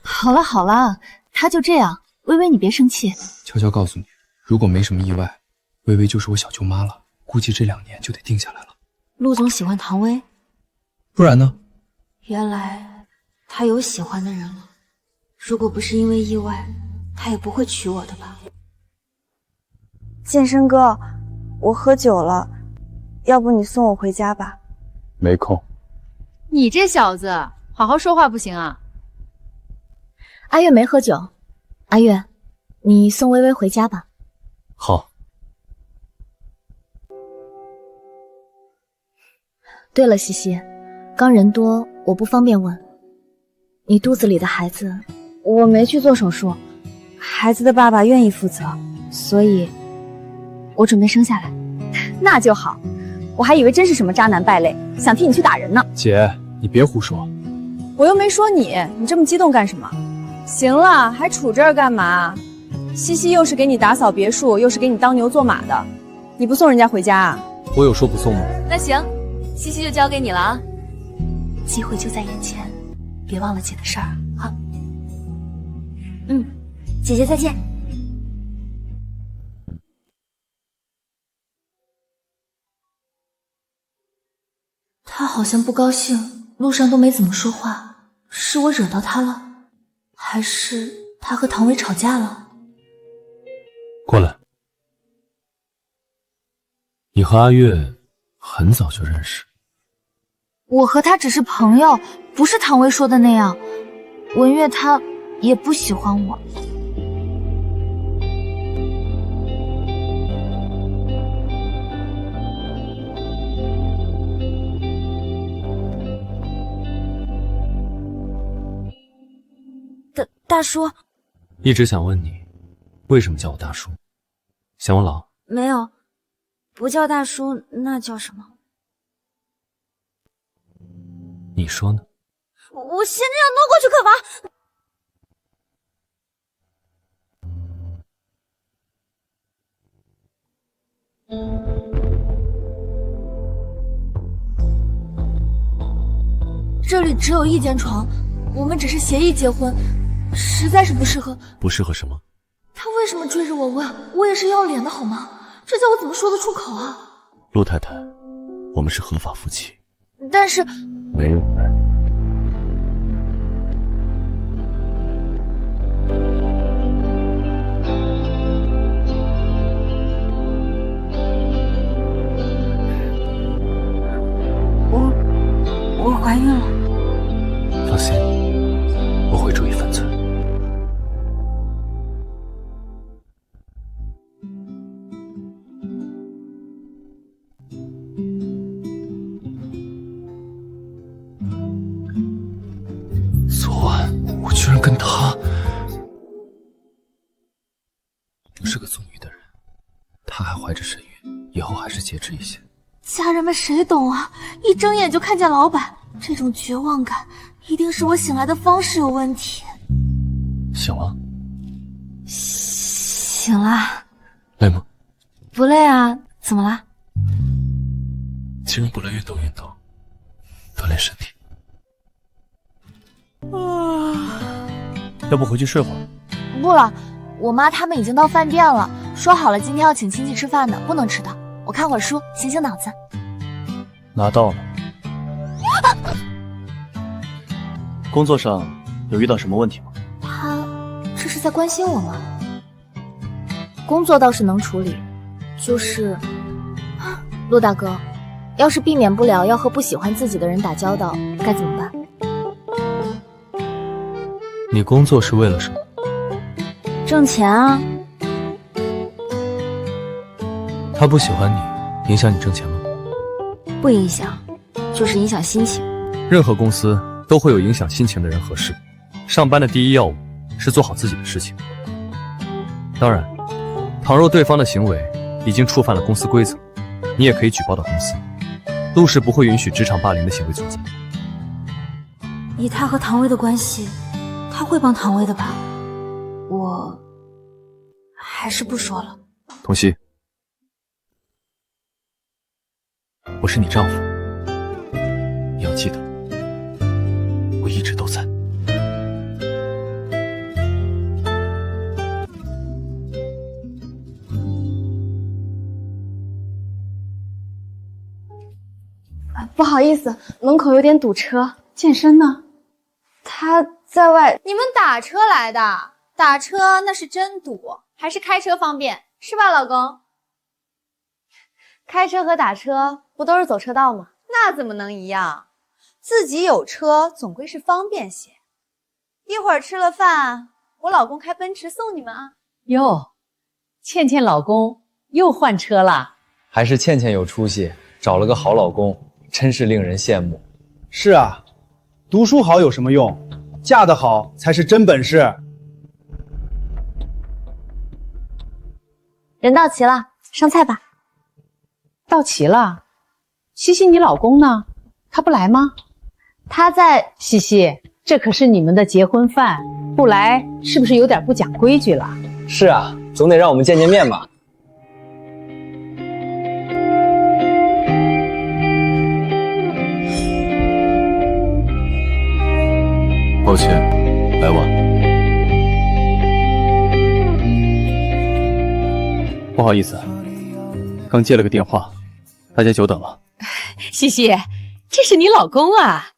好了好了，他就这样。微微，你别生气。悄悄告诉你，如果没什么意外，微微就是我小舅妈了，估计这2年就得定下来了。陆总喜欢唐薇，不然呢？原来他有喜欢的人了。如果不是因为意外，他也不会娶我的吧？健身哥，我喝酒了，要不你送我回家吧？没空。你这小子，好好说话不行啊！阿月没喝酒，阿月，你送微微回家吧。好。对了，西西，刚人多，我不方便问。你肚子里的孩子，我没去做手术，孩子的爸爸愿意负责，所以我准备生下来。那就好，我还以为真是什么渣男败类，想替你去打人呢。姐，你别胡说。我又没说你，你这么激动干什么？行了，还杵这儿干嘛？西西又是给你打扫别墅，又是给你当牛做马的，你不送人家回家啊？我有说不送吗？那行，西西就交给你了啊。机会就在眼前，别忘了姐的事儿啊。姐姐再见。他好像不高兴，路上都没怎么说话，是我惹到他了，还是他和唐薇吵架了？过来。你和阿月很早就认识。我和他只是朋友，不是唐薇说的那样。文月他也不喜欢我。大叔，一直想问你，为什么叫我大叔？嫌我老？没有，不叫大叔，那叫什么？你说呢？我现在要挪过去可罚。这里只有一间床，我们只是协议结婚，实在是不适合。不适合什么？他为什么追着我问？我也是要脸的好吗？这叫我怎么说得出口啊？陆太太，我们是合法夫妻，但是没有爱。我怀孕了。放心，我会注意分寸。昨晚我居然跟他，我是个纵欲的人，他还怀着身孕，以后还是节制一些。家人们谁懂啊？一睁眼就看见老板，这种绝望感，一定是我醒来的方式有问题。醒了？醒了。累吗？不累啊，怎么了？既然不累，运动运动，锻炼身体。要不回去睡会儿？不了，我妈他们已经到饭店了，说好了今天要请亲戚吃饭的，不能迟到。我看会儿书，醒醒脑子。拿到了。工作上有遇到什么问题吗？他这是在关心我吗？工作倒是能处理，就是陆大哥，要是避免不了要和不喜欢自己的人打交道，该怎么办？你工作是为了什么？挣钱啊。他不喜欢你，影响你挣钱吗？不影响，就是影响心情。任何公司都会有影响心情的人和事，上班的第一要务是做好自己的事情。当然，倘若对方的行为已经触犯了公司规则，你也可以举报到公司。陆氏不会允许职场霸凌的行为存在。以他和唐薇的关系，他会帮唐薇的吧？我还是不说了。童熙，我是你丈夫，你要记得，我一直都在。不好意思，门口有点堵车。健身呢？他在外。你们打车来的？打车那是真堵，还是开车方便，是吧，老公？开车和打车不都是走车道吗？那怎么能一样？自己有车总归是方便些。一会儿吃了饭，我老公开奔驰送你们啊。哟，倩倩老公又换车了。还是倩倩有出息，找了个好老公，真是令人羡慕。是啊，读书好有什么用？嫁得好才是真本事。人到齐了，上菜吧。到齐了。西西，你老公呢？他不来吗？他在。西西，这可是你们的结婚饭，不来是不是有点不讲规矩了？是啊，总得让我们见见面嘛。抱歉，来晚。不好意思，刚接了个电话，大家久等了。西西，这是你老公啊？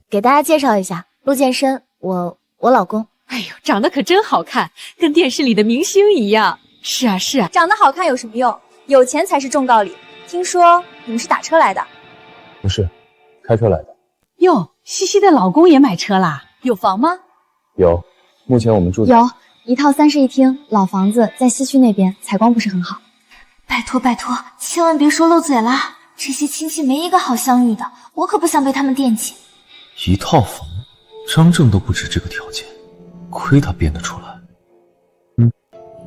给大家介绍一下，陆健身，我老公。哎呦，长得可真好看，跟电视里的明星一样。是啊是啊，长得好看有什么用？有钱才是重道理。听说你们是打车来的？不是，开车来的。哟，西西的老公也买车啦？有房吗？有，目前我们住有一套3室1厅，老房子在西区那边，采光不是很好。拜托拜托，千万别说漏嘴了，这些亲戚没一个好相遇的，我可不想被他们惦记。一套房，张正都不止这个条件，亏他编得出来。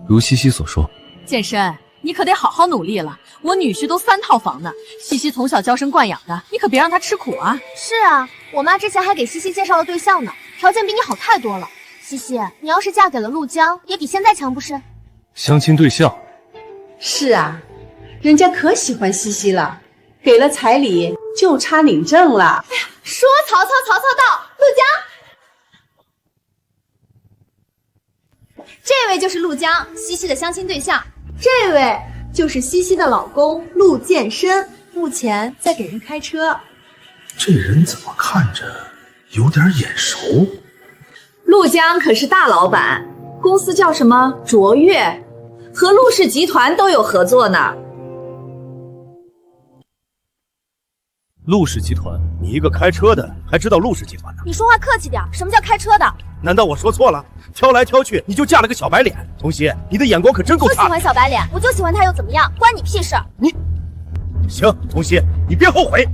如西西所说，健身，你可得好好努力了。我女婿都3套房呢，西西从小娇生惯养的，你可别让他吃苦啊。是啊，我妈之前还给西西介绍了对象呢，条件比你好太多了。西西，你要是嫁给了陆江，也比现在强不是？相亲对象。是啊，人家可喜欢西西了，给了彩礼就差领证了。哎呀，说曹操，曹操到，陆江。这位就是陆江，西西的相亲对象。这位就是西西的老公陆健身，目前在给人开车。这人怎么看着有点眼熟？陆江可是大老板，公司叫什么卓越，和陆氏集团都有合作呢。陆氏集团，你一个开车的还知道陆氏集团呢？你说话客气点，什么叫开车的？难道我说错了？挑来挑去，你就嫁了个小白脸。童熙，你的眼光可真够差。我喜欢小白脸，我就喜欢他又怎么样？关你屁事！行，童熙，你别后悔。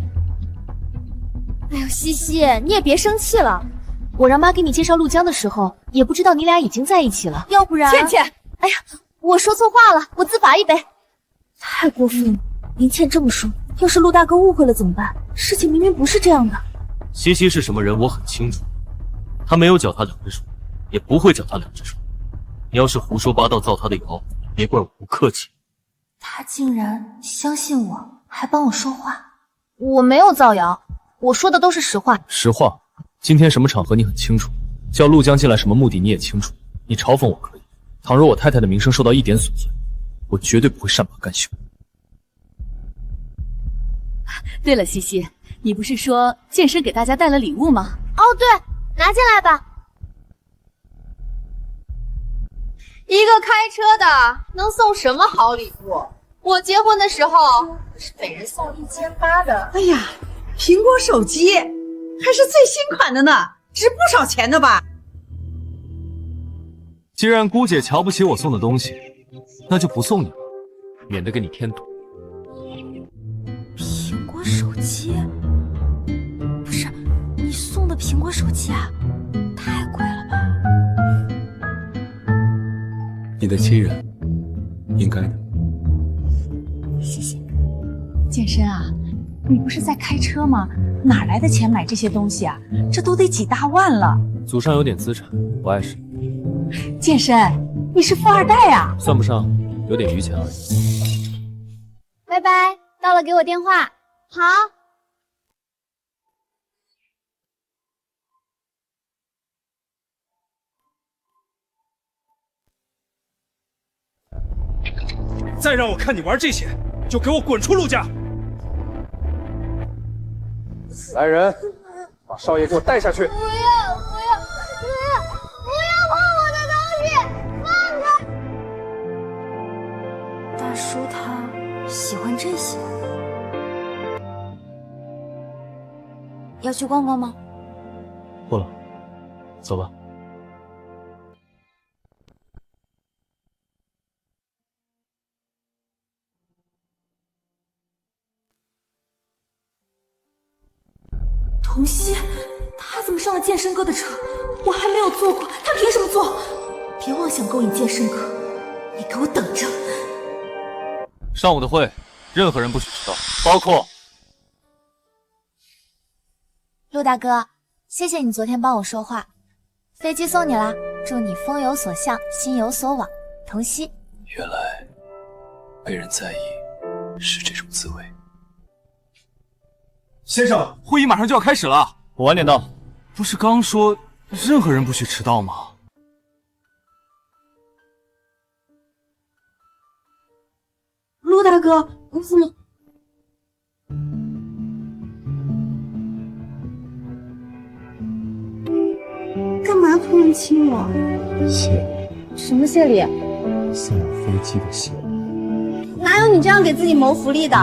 哎呦，西西，你也别生气了。我让妈给你介绍陆江的时候，也不知道你俩已经在一起了。要不然……倩倩，哎呀，我说错话了，我自罚一杯。太过分了，连倩这么说，要是陆大哥误会了怎么办？事情明明不是这样的。西西是什么人，我很清楚。他没有脚踏两只船，也不会脚踏两只船。你要是胡说八道造他的谣，别怪我不客气。他竟然相信我，还帮我说话。我没有造谣，我说的都是实话。实话，今天什么场合你很清楚，叫陆江进来什么目的你也清楚。你嘲讽我可以，倘若我太太的名声受到一点损损，我绝对不会善罢甘休。对了，西西，你不是说健身给大家带了礼物吗？哦，对，拿进来吧。一个开车的能送什么好礼物？我结婚的时候是每人送1800的。哎呀，苹果手机还是最新款的呢，值不少钱的吧？既然姑姐瞧不起我送的东西，那就不送你了，免得给你添堵。苹果手机？不是，你送的苹果手机啊，太贵了吧？你的亲人，应该的。谢谢。健身啊，你不是在开车吗？哪来的钱买这些东西啊？这都得几大万了。祖上有点资产，不碍事。健身，你是富二代啊？算不上，有点余钱而已。拜拜，到了给我电话。好。再让我看你玩这些，就给我滚出陆家！来人，把少爷给我带下去！不要碰我的东西，放开！大叔他喜欢这些，要去逛逛吗？不了，走吧。童熙，他怎么上了健身哥的车？我还没有坐过，他凭什么坐？别妄想勾引健身哥，你给我等着！上午的会，任何人不许迟到，包括陆大哥，谢谢你昨天帮我说话。飞机送你啦，祝你风有所向，心有所往。童熙，原来被人在意是这种滋味。先生，会议马上就要开始了，我晚点到。不是刚说任何人不许迟到吗？陆大哥，你怎么？干嘛突然亲我？谢礼。什么谢礼？送我飞机的谢礼。哪有你这样给自己谋福利的？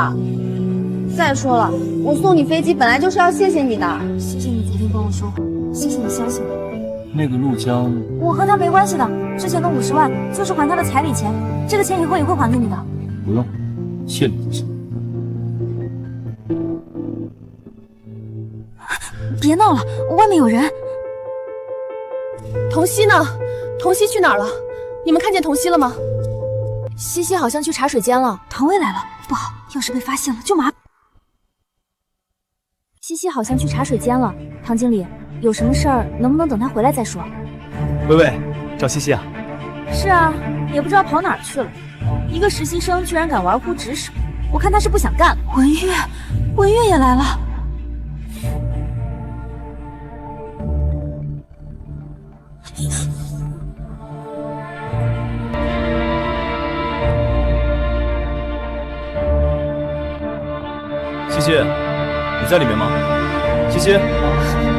再说了，我送你飞机本来就是要谢谢你的。谢谢你昨天帮我说话，谢谢你相信我。那个陆江，我和他没关系的，之前的50万就是还他的彩礼钱，这个钱以后也会还给你的。不用，谢礼就行。别闹了，外面有人。童熙呢？童熙去哪儿了？你们看见童熙了吗？西西好像去茶水间了。唐薇来了，不好，要是被发现了就麻烦。西西好像去茶水间了，唐经理，有什么事儿能不能等他回来再说？薇薇，找西西啊？是啊，也不知道跑哪儿去了。一个实习生居然敢玩忽职守，我看他是不想干了。文月，文月也来了。西，你在里面吗？西西，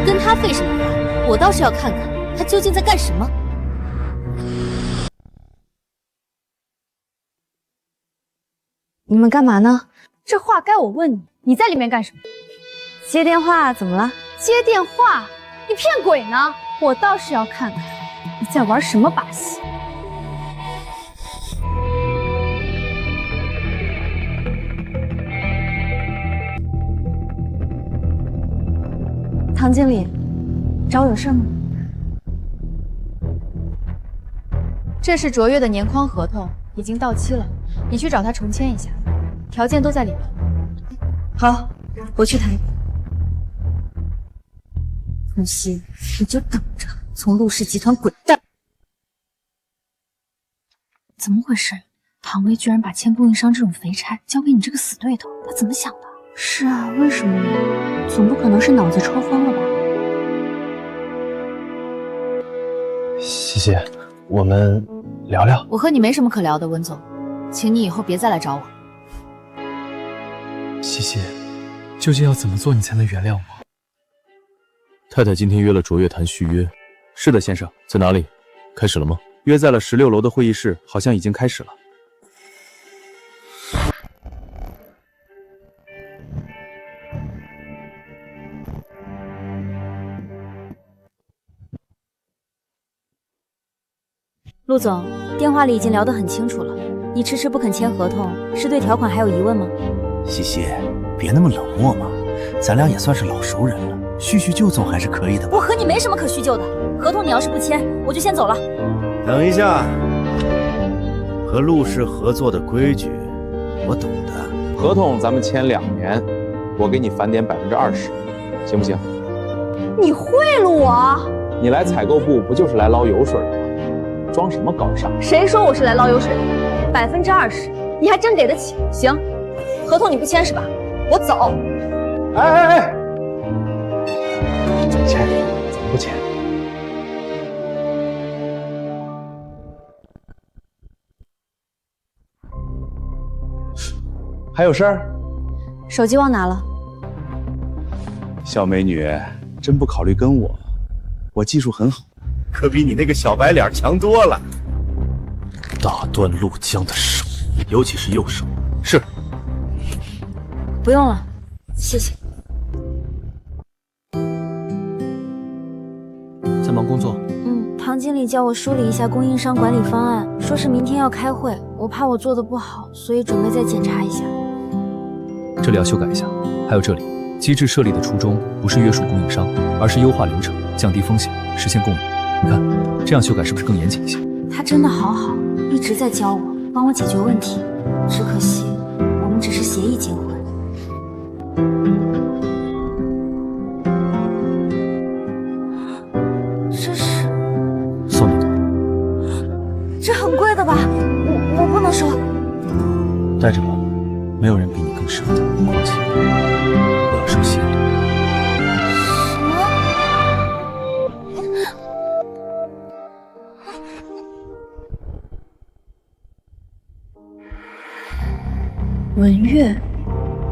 跟他费什么话？我倒是要看看他究竟在干什么。你们干嘛呢？这话该我问你，你在里面干什么？接电话，怎么了？接电话？你骗鬼呢？我倒是要看看你在玩什么把戏。唐经理，找我有事吗？这是卓越的年框合同，已经到期了，你去找他重签一下，条件都在里面。好，我去谈。童曦，你就等着从陆氏集团滚蛋！怎么回事？唐薇居然把签供应商这种肥差交给你这个死对头，他怎么想的？是啊，为什么呢？总不可能是脑子抽风了吧？西西，我们聊聊。我和你没什么可聊的，温总，请你以后别再来找我。西西，究竟要怎么做你才能原谅我？太太今天约了卓越谈续约。是的，先生，在哪里？开始了吗？约在了16楼的会议室，好像已经开始了。陆总，电话里已经聊得很清楚了，你迟迟不肯签合同，是对条款还有疑问吗？西西，别那么冷漠嘛，咱俩也算是老熟人了，叙叙旧总还是可以的吧？我和你没什么可叙旧的，合同你要是不签，我就先走了。等一下，和陆氏合作的规矩，我懂的。合同咱们签2年，我给你返点20%，行不行？你贿赂我？你来采购部不就是来捞油水的吗？装什么高尚？谁说我是来捞油水的？20%，你还真给得起？行，合同你不签是吧？我走。哎！怎么签？怎么不签？还有事儿？手机忘拿了。小美女，真不考虑跟我？我技术很好，可比你那个小白脸强多了。打断陆江的手，尤其是右手。是。不用了，谢谢。在忙工作？唐经理叫我梳理一下供应商管理方案，说是明天要开会，我怕我做的不好，所以准备再检查一下。这里要修改一下，还有这里，机制设立的初衷不是约束供应商，而是优化流程，降低风险，实现共赢。你看，这样修改是不是更严谨一些？他真的好好，一直在教我，帮我解决问题。只可惜，我们只是协议结婚。这是送你的，这很贵的吧？我不能收。带着吧，没有人比你更舍得。况且我要收心里。文月，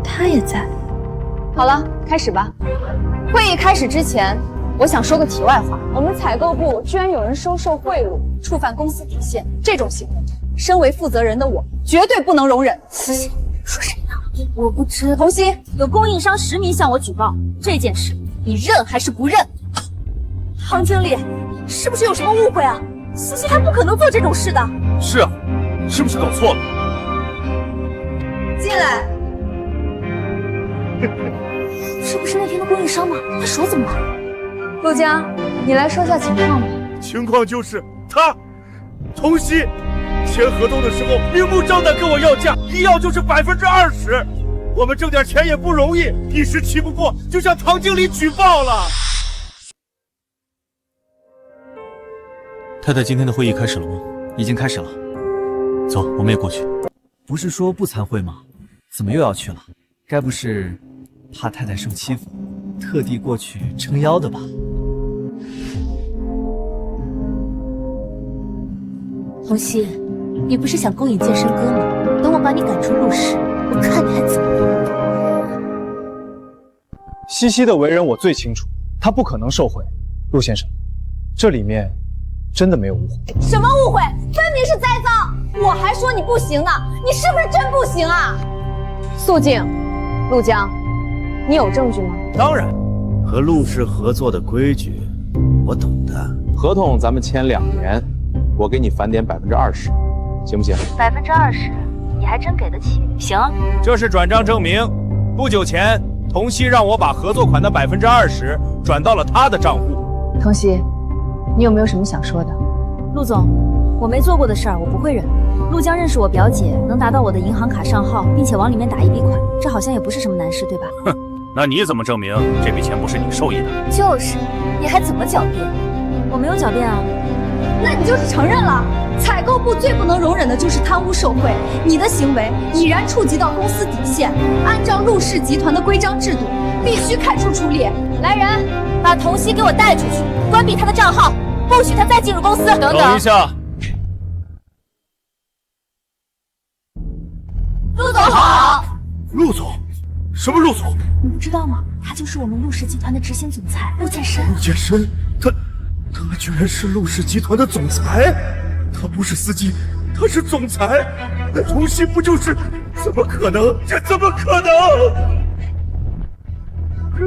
他也在。好了，开始吧。会议开始之前，我想说个题外话。我们采购部居然有人收受贿赂，触犯公司底线，这种行为，身为负责人的我绝对不能容忍。说谁呢？我不知。童曦，有供应商实名向我举报这件事，你认还是不认？唐经理，是不是有什么误会啊？西西她不可能做这种事的。是啊，是不是搞错了？进来。这不是那天的供应商吗？他手怎么了？陆江，你来说下情况吧。情况就是他，童曦，签合同的时候明目张胆跟我要价，一要就是20%。我们挣点钱也不容易，一时气不过就向唐经理举报了。太太，今天的会议开始了吗？已经开始了。走，我们也过去。不是说不参会吗？怎么又要去了？该不是怕太太受欺负，特地过去撑腰的吧？红熙，你不是想勾引健身哥吗？等我把你赶出陆氏，我看你还怎么。西西的为人我最清楚，她不可能受贿。陆先生，这里面真的没有误会。什么误会？分明是栽赃！我还说你不行呢，你是不是真不行啊？肃静，陆江，你有证据吗？当然，和陆氏合作的规矩，我懂的。合同咱们签2年，我给你返点20%，行不行？20%，你还真给得起？行。这是转账证明。不久前，童曦让我把合作款的20%转到了他的账户。童曦，你有没有什么想说的？陆总，我没做过的事儿，我不会忍。陆江认识我表姐，能拿到我的银行卡账号，并且往里面打一笔款，这好像也不是什么难事，对吧？哼，那你怎么证明这笔钱不是你受益的？就是，你还怎么狡辩？我没有狡辩啊。那你就是承认了。采购部最不能容忍的就是贪污受贿，你的行为已然触及到公司底线，按照陆氏集团的规章制度，必须开除处理。来人，把童曦给我带出去，关闭他的账号，不许他再进入公司。等一下。陆总好。陆总？什么陆总？你不知道吗？他就是我们陆氏集团的执行总裁陆建深。陆建深，他居然是陆氏集团的总裁！他不是司机，他是总裁。那童曦不就是？怎么可能？这怎么可能？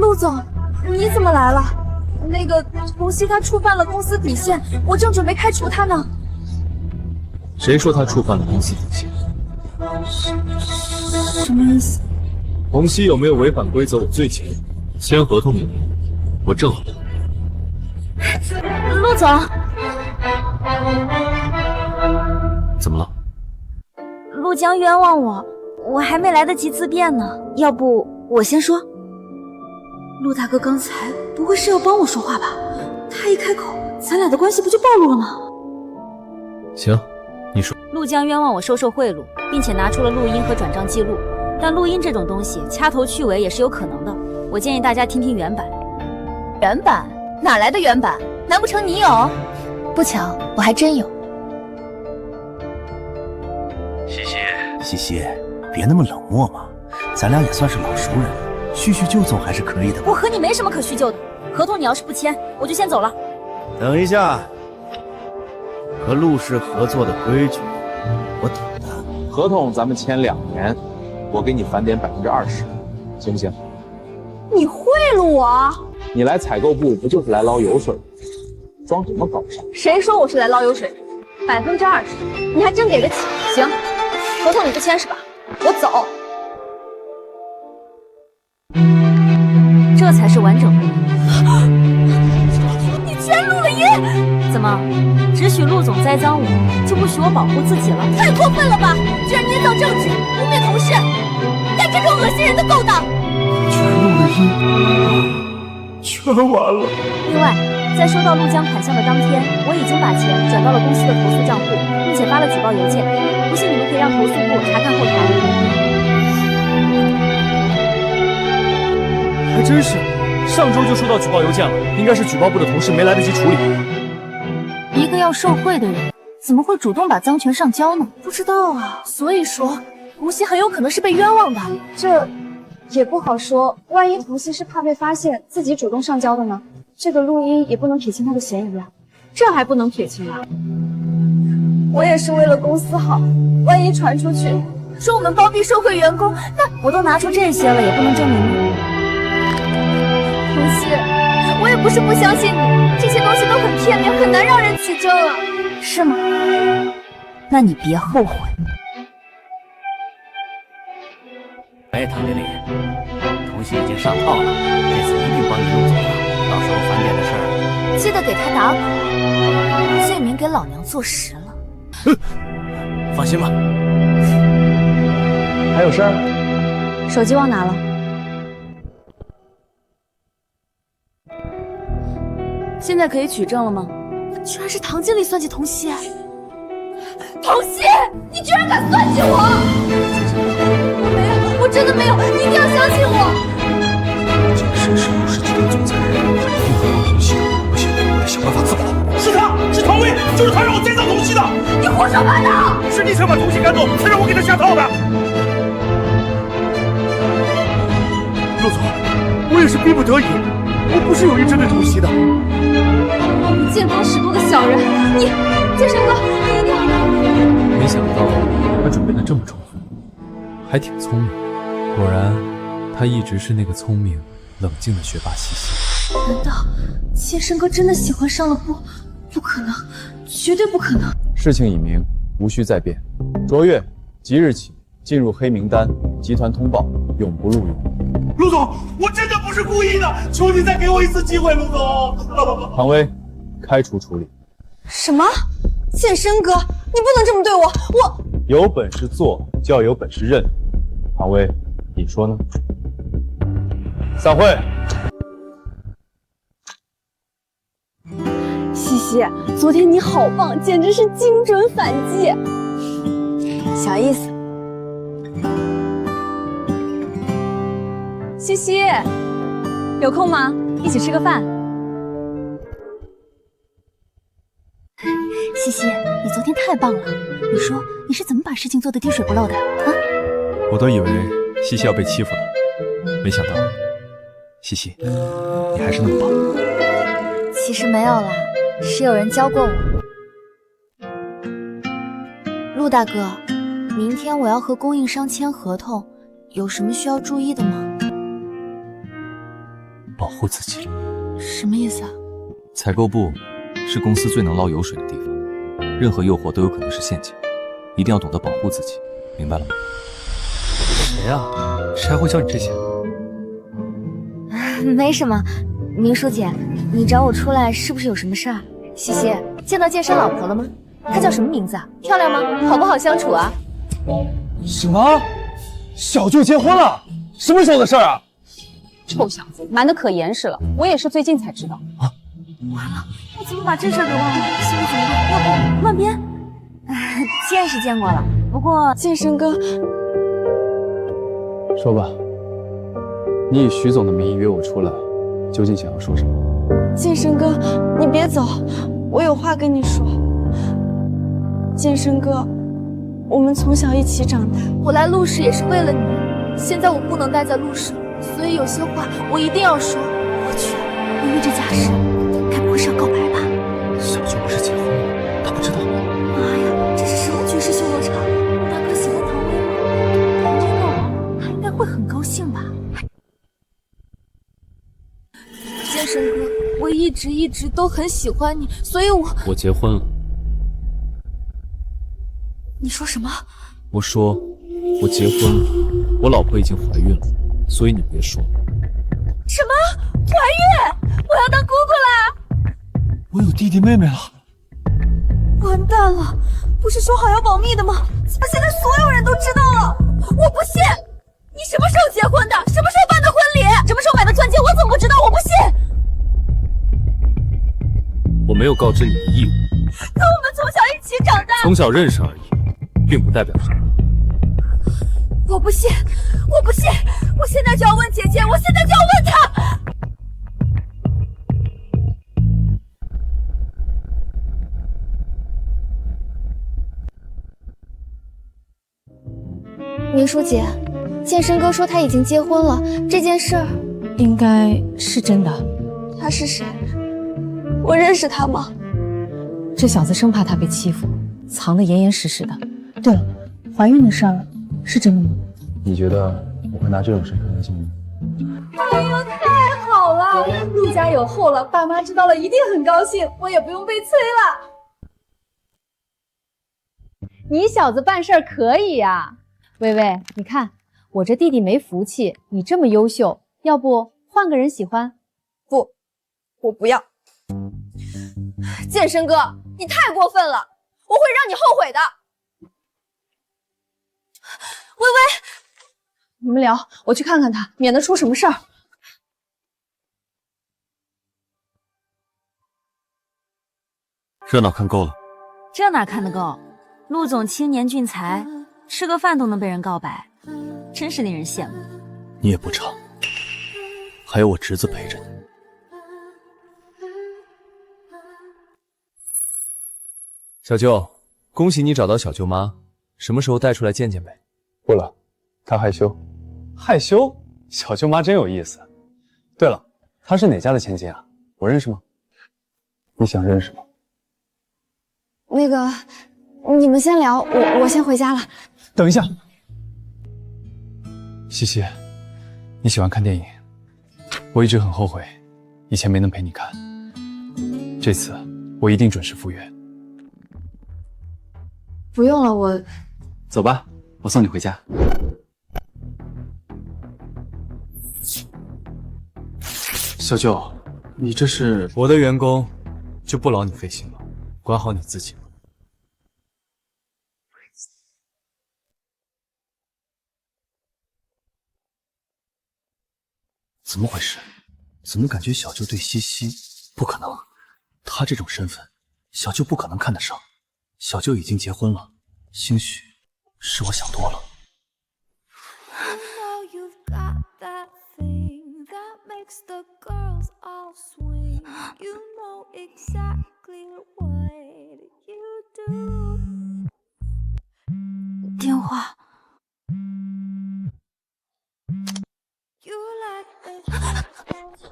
陆总，你怎么来了？那个童曦他触犯了公司底线，我正准备开除他呢。谁说他触犯了公司底线？什么意思？童曦有没有违反规则？我最清楚。签合同里我正好。陆总，怎么了？陆江冤枉我，我还没来得及自辩呢。要不我先说。陆大哥刚才不会是要帮我说话吧？他一开口，咱俩的关系不就暴露了吗？行，你说。陆江冤枉我收受贿赂，并且拿出了录音和转账记录，但录音这种东西掐头去尾也是有可能的。我建议大家听听原版。原版？哪来的原版？难不成你有？不巧，我还真有。西西，别那么冷漠嘛，咱俩也算是老熟人了，叙叙旧总还是可以的吧。我和你没什么可叙旧的，合同你要是不签，我就先走了。等一下，和陆氏合作的规矩，我懂的。合同咱们签2年，我给你返点20%，行不行？你贿赂我？你来采购部不就是来捞油水的？装什么高尚？谁说我是来捞油水的？20%，你还真给得起？行，合同你不签是吧？我走。这才是完整的。你居然录了音！怎么，只许陆总栽赃我，就不许我保护自己了？太过分了吧！居然捏造证据，污蔑同事，干这种恶心人的勾当！居然录了音，全完了。另外，在收到陆江款项的当天，我已经把钱转到了公司的投诉账户，并且发了举报邮件。不信你们可以让投诉部查看后台。还真是，上周就收到举报邮件了，应该是举报部的同事没来得及处理。一个要受贿的人，怎么会主动把赃权上交呢？不知道啊，所以说童曦很有可能是被冤枉的。这也不好说，万一童曦是怕被发现，自己主动上交的呢？这个录音也不能撇清他的嫌疑啊。这还不能撇清啊？我也是为了公司好，万一传出去说我们包庇受贿员工，那我都拿出这些了，也不能证明你。童曦，我也不是不相信你，这些东西都很片面，很难让人取证啊。是吗？那你别后悔。哎，唐经理，童曦已经上套了，这次一定帮你弄走了。到时候返点的事儿，记得给他打款，罪名给老娘坐实了。放心吧。还有事儿？手机忘拿了。现在可以取证了吗？居然是唐经理算计童曦！童曦，你居然敢算计我！我没有，我真的没有，你一定要相信我。这个绅士陆氏集团总裁，他一定会帮童曦的。不行，我得想办法自保。是他，是唐薇，就是他让我栽赃童曦的。你胡说八道！是你想把童曦赶走，才让我给他下套的。陆总，我也是逼不得已，我不是有意针对童熙的。你见多识多的小人，你剑圣哥，你一定要……没想到他准备的这么充分，还挺聪明。果然，他一直是那个聪明、冷静的学霸西西。难道剑圣哥真的喜欢上了不？不可能，绝对不可能！事情已明，无需再辩。卓越，即日起进入黑名单，集团通报，永不录用。陆总，我真的不是故意的，求你再给我一次机会，陆总。唐薇，开除处理。什么？剑圣哥，你不能这么对我！我有本事做，就要有本事认。唐薇，你说呢？散会。西西，昨天你好棒，简直是精准反击。小意思。西西，有空吗？一起吃个饭。西西，你昨天太棒了！你说你是怎么把事情做得滴水不漏的啊？我都以为西西要被欺负了，没想到西西，你还是那么棒。其实没有啦，是有人教过我。陆大哥，明天我要和供应商签合同，有什么需要注意的吗？保护自己。什么意思啊？采购部是公司最能捞油水的地方，任何诱惑都有可能是陷阱，一定要懂得保护自己，明白了吗？谁呀？谁还会教你这些？没什么，明书姐，你找我出来是不是有什么事儿？西西，见到健身老婆了吗？她叫什么名字啊？漂亮吗？好不好相处啊？什么？小舅结婚了？什么时候的事儿啊？臭小子，瞒得可严实了，我也是最近才知道。完了，我怎么把这事给忘了？现在怎么办？要不乱编？见是见过了，不过剑圣哥，说吧，你以徐总的名义约我出来，究竟想要说什么？剑圣哥，你别走，我有话跟你说。剑圣哥，我们从小一起长大，我来陆氏也是为了你，现在我不能待在陆氏，所以有些话我一定要说。我去，微微这架势，该不会是要告白吧？小舅不是结婚了，他不知道。妈呀，这是什么绝世修罗场？大哥喜欢唐薇吗？唐薇告我，他应该会很高兴吧？剑圣哥，我一直都很喜欢你，所以我结婚了。你说什么？我说我结婚了，我老婆已经怀孕了，所以你别说。什么？怀孕？我要当姑姑啦！我有弟弟妹妹了。完蛋了！不是说好要保密的吗？怎么现在所有人都知道了？我不信！你什么时候结婚的？什么时候办的婚礼？什么时候买的钻戒？我怎么不知道？我不信！我没有告知你的义务。可我们从小一起长大，从小认识而已，并不代表什么。我不信！我不信！我现在就要问姐姐！我现在就要问她！明书姐，健身哥说他已经结婚了，这件事儿应该是真的。他是谁？我认识他吗？这小子生怕他被欺负，藏得严严实实的。对了，怀孕的事儿是真的吗？你觉得我会拿这种事开玩笑吗？哎呦，太好了！陆家有后了，爸妈知道了一定很高兴，我也不用被催了。你小子办事儿可以呀，薇薇，你看我这弟弟没福气，你这么优秀，要不换个人喜欢？不，我不要。健身哥，你太过分了，我会让你后悔的。薇薇，你们聊，我去看看他，免得出什么事儿。热闹看够了，这哪看得够？陆总青年俊才，吃个饭都能被人告白，真是令人羡慕。你也不差，还有我侄子陪着你。小舅，恭喜你找到小舅妈，什么时候带出来见见呗？不了，她害羞。害羞？小舅妈真有意思。对了，他是哪家的千金啊？我认识吗？你想认识吗？那个，你们先聊，我先回家了。等一下，西西，你喜欢看电影，我一直很后悔，以前没能陪你看。这次我一定准时赴约。不用了，我走吧，我送你回家。小舅，你这是……我的员工就不劳你费心了，管好你自己吧。怎么回事？怎么感觉小舅对西西……不可能，他这种身份，小舅不可能看得上。小舅已经结婚了，兴许是我想多了。电话。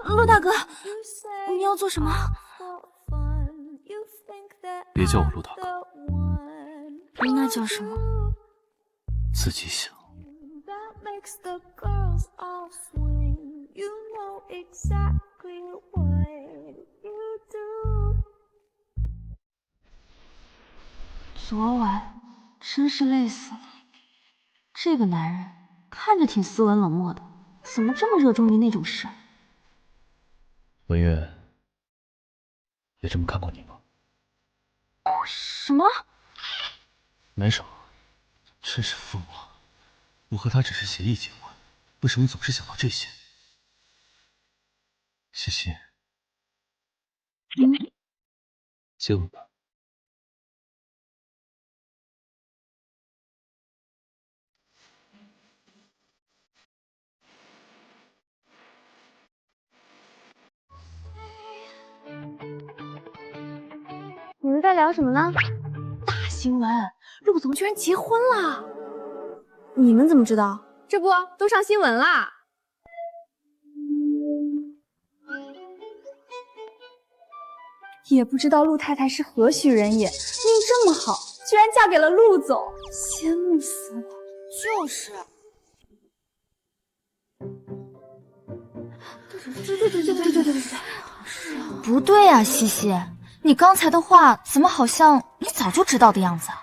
陆大哥，你要做什么？别叫我陆大哥，那叫什么？自己想。昨晚真是累死了。这个男人看着挺斯文冷漠的，怎么这么热衷于那种事？文月也这么看过你吗？什么？没什么，真是疯了。我和他只是协议结婚，为什么你总是想到这些？西西，接吻吧。你们在聊什么呢？大新闻，陆总居然结婚了！你们怎么知道？这不都上新闻啦？也不知道陆太太是何许人也，命这么好，居然嫁给了陆总，羡慕死了。就是。对。不对啊，西西，你刚才的话怎么好像你早就知道的样子啊？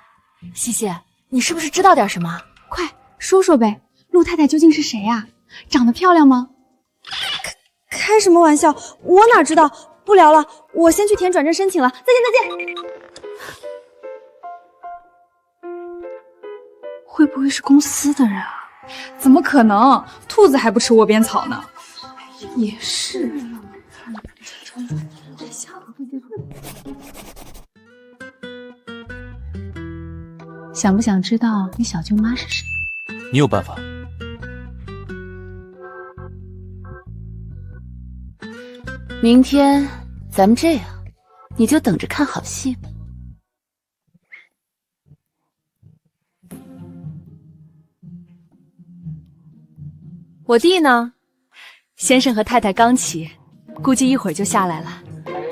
西西，你是不是知道点什么？快说说呗，陆太太究竟是谁呀？长得漂亮吗？开什么玩笑，我哪知道？不聊了，我先去填转正申请了，再见。会不会是公司的人啊？怎么可能？兔子还不吃窝边草呢。也是。想不想知道你小舅妈是谁？你有办法？明天咱们这样，你就等着看好戏吧。我弟呢？先生和太太刚起，估计一会儿就下来了。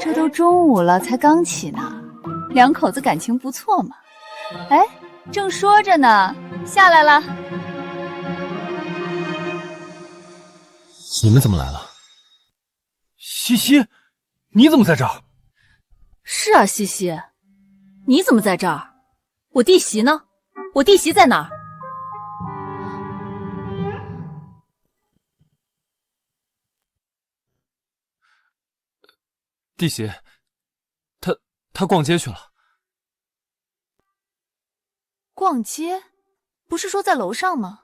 这都中午了，才刚起呢，两口子感情不错嘛。哎，正说着呢，下来了。你们怎么来了？西西，你怎么在这儿？是啊，西西，你怎么在这儿？我弟媳呢？我弟媳在哪儿？弟媳，她逛街去了。逛街？不是说在楼上吗？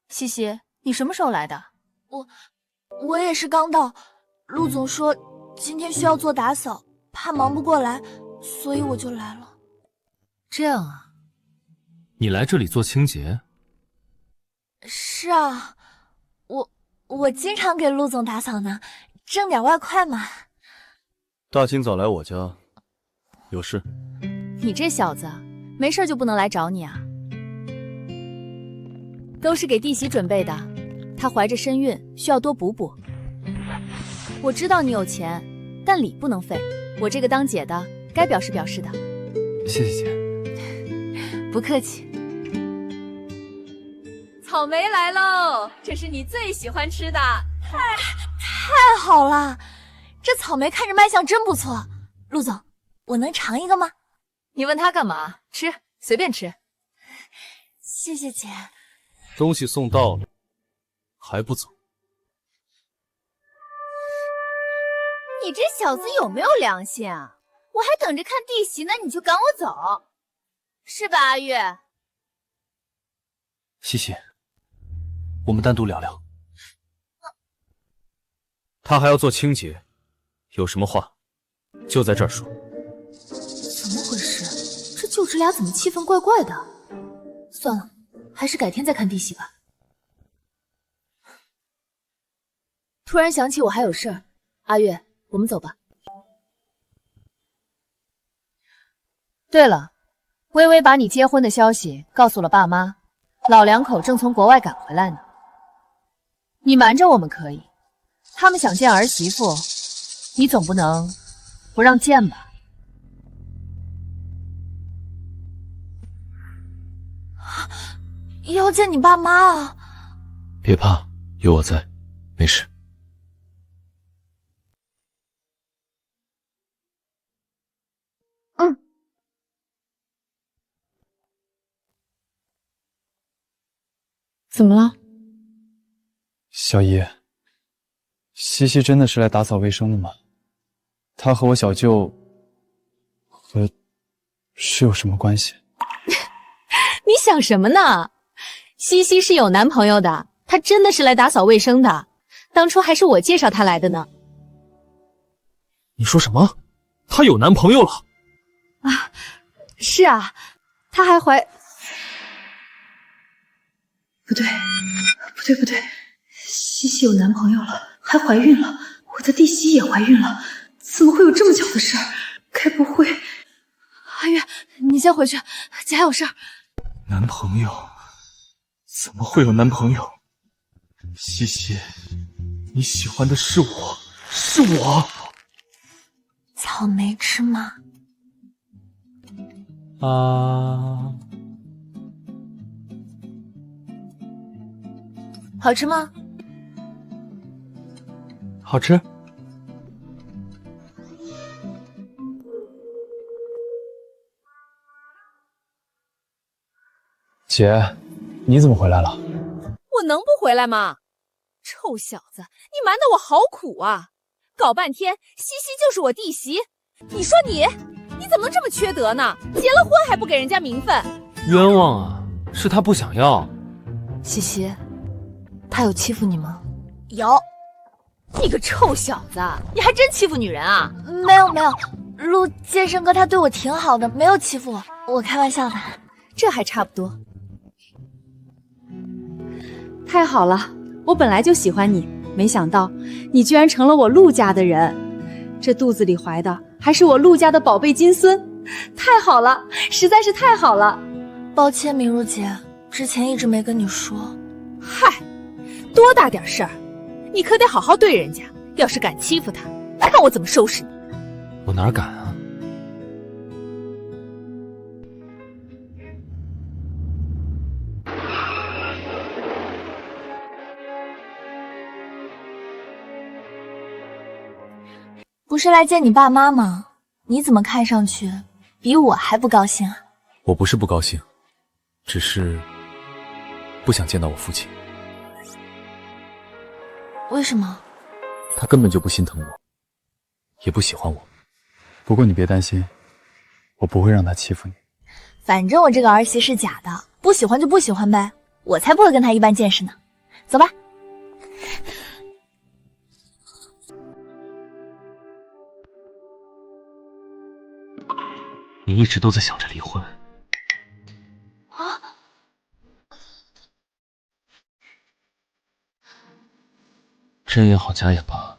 西西，你什么时候来的？我也是刚到，陆总说今天需要做打扫，怕忙不过来，所以我就来了。这样啊？你来这里做清洁？是啊，我经常给陆总打扫呢，挣点外快嘛。大清早来我家，有事？你这小子，没事就不能来找你啊？都是给弟媳准备的，她怀着身孕，需要多补补。我知道你有钱，但礼不能废。我这个当姐的该表示表示的。谢谢姐。不客气。草莓来喽，这是你最喜欢吃的。太好了，这草莓看着卖相真不错。陆总，我能尝一个吗？你问他干嘛？吃，随便吃。谢谢姐。东西送到了，还不走？你这小子有没有良心啊？我还等着看弟媳呢，你就赶我走，是吧，阿月？西西，我们单独聊聊。他还要做清洁，有什么话就在这儿说。怎么回事？这舅侄俩怎么气氛怪怪的？算了，还是改天再看弟媳吧。突然想起我还有事儿，阿月，我们走吧。对了，微微把你结婚的消息告诉了爸妈，老两口正从国外赶回来呢。你瞒着我们可以，他们想见儿媳妇，你总不能不让见吧？要见你爸妈啊！别怕，有我在，没事。怎么了？小姨，西西真的是来打扫卫生的吗？她和我小舅是有什么关系？你想什么呢？西西是有男朋友的，她真的是来打扫卫生的。当初还是我介绍她来的呢。你说什么？她有男朋友了？啊，是啊，她还怀……不对，西西有男朋友了，还怀孕了，我的弟媳也怀孕了，怎么会有这么巧的事儿？该不会……阿月，你先回去，姐还有事儿。男朋友？怎么会有男朋友？西西，你喜欢的是我，是我。草莓吃吗？好吃吗？好吃。姐，你怎么回来了？我能不回来吗？臭小子，你瞒得我好苦啊！搞半天，西西就是我弟媳。你说你怎么这么缺德呢？结了婚还不给人家名分？冤枉啊！是他不想要。西西，他有欺负你吗？有。你个臭小子，你还真欺负女人啊？没有，陆健生哥他对我挺好的，没有欺负我，我开玩笑的。这还差不多。太好了，我本来就喜欢你，没想到你居然成了我陆家的人。这肚子里怀的还是我陆家的宝贝金孙，太好了，实在是太好了。抱歉，明如姐，之前一直没跟你说。嗨，多大点事儿，你可得好好对人家。要是敢欺负他，看我怎么收拾你。我哪敢啊！不是来见你爸妈吗？你怎么看上去比我还不高兴啊？我不是不高兴，只是不想见到我父亲。为什么？他根本就不心疼我，也不喜欢我。不过你别担心，我不会让他欺负你。反正我这个儿媳是假的，不喜欢就不喜欢呗，我才不会跟他一般见识呢。走吧。你一直都在想着离婚啊？真也好，假也罢，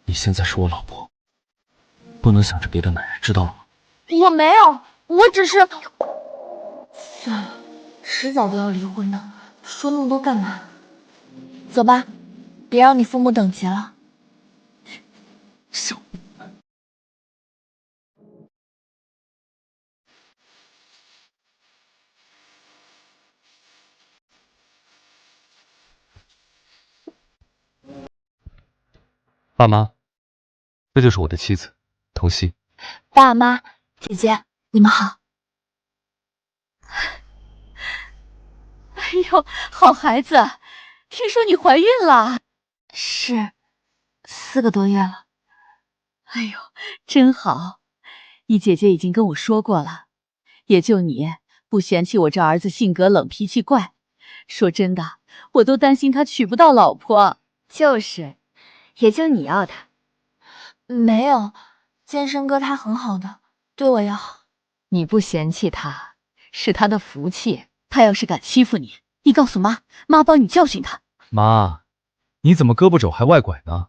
你现在是我老婆，不能想着别的男人，知道了吗？我没有，我只是……算了，迟早都要离婚的，说那么多干嘛？走吧，别让你父母等急了。爸妈，这就是我的妻子，童熙。爸妈、姐姐，你们好。哎呦，好孩子，听说你怀孕了？是，4个多月了。哎呦，真好！你姐姐已经跟我说过了，也就你不嫌弃我这儿子性格冷、脾气怪。说真的，我都担心他娶不到老婆。就是，也就你要他。没有，健身哥他很好的，对我也好。你不嫌弃他，是他的福气。他要是敢欺负你，你告诉妈，妈帮你教训他。妈，你怎么胳膊肘还外拐呢？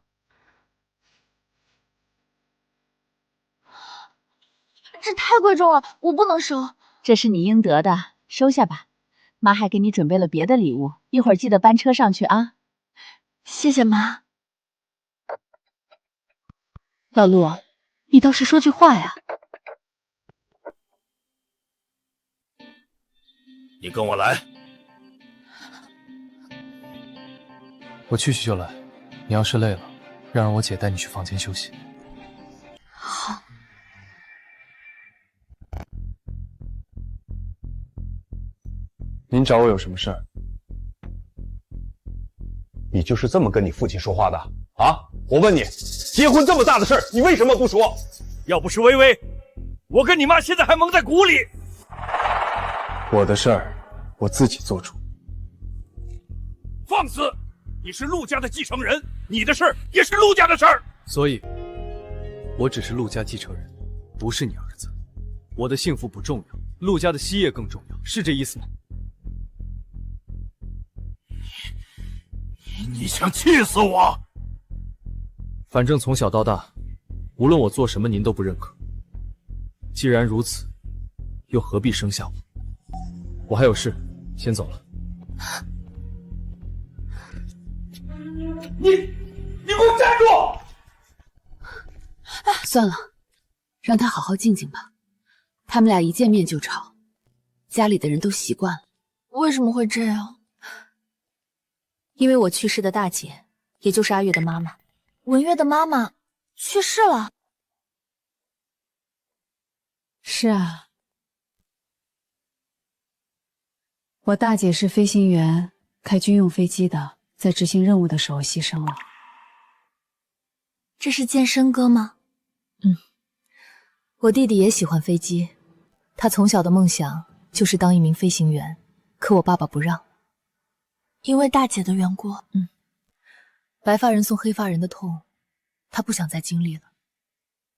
这太贵重了，我不能收。这是你应得的，收下吧。妈还给你准备了别的礼物，一会儿记得搬车上去啊。谢谢妈。老陆，你倒是说句话呀。你跟我来。我去就来，你要是累了，让我姐带你去房间休息。好。您找我有什么事儿？你就是这么跟你父亲说话的啊？我问你，结婚这么大的事儿，你为什么不说？要不是微微，我跟你妈现在还蒙在鼓里。我的事儿，我自己做主。放肆！你是陆家的继承人，你的事儿也是陆家的事儿。所以，我只是陆家继承人，不是你儿子。我的幸福不重要，陆家的基业更重要，是这意思吗？你想气死我！反正从小到大，无论我做什么，您都不认可。既然如此，又何必生下我？我还有事，先走了。你给我站住！算了，让他好好静静吧。他们俩一见面就吵，家里的人都习惯了。为什么会这样？因为我去世的大姐，也就是阿月的妈妈，文月的妈妈去世了。是啊，我大姐是飞行员，开军用飞机的，在执行任务的时候牺牲了。这是健身哥吗？我弟弟也喜欢飞机，他从小的梦想就是当一名飞行员，可我爸爸不让。因为大姐的缘故。白发人送黑发人的痛，他不想再经历了。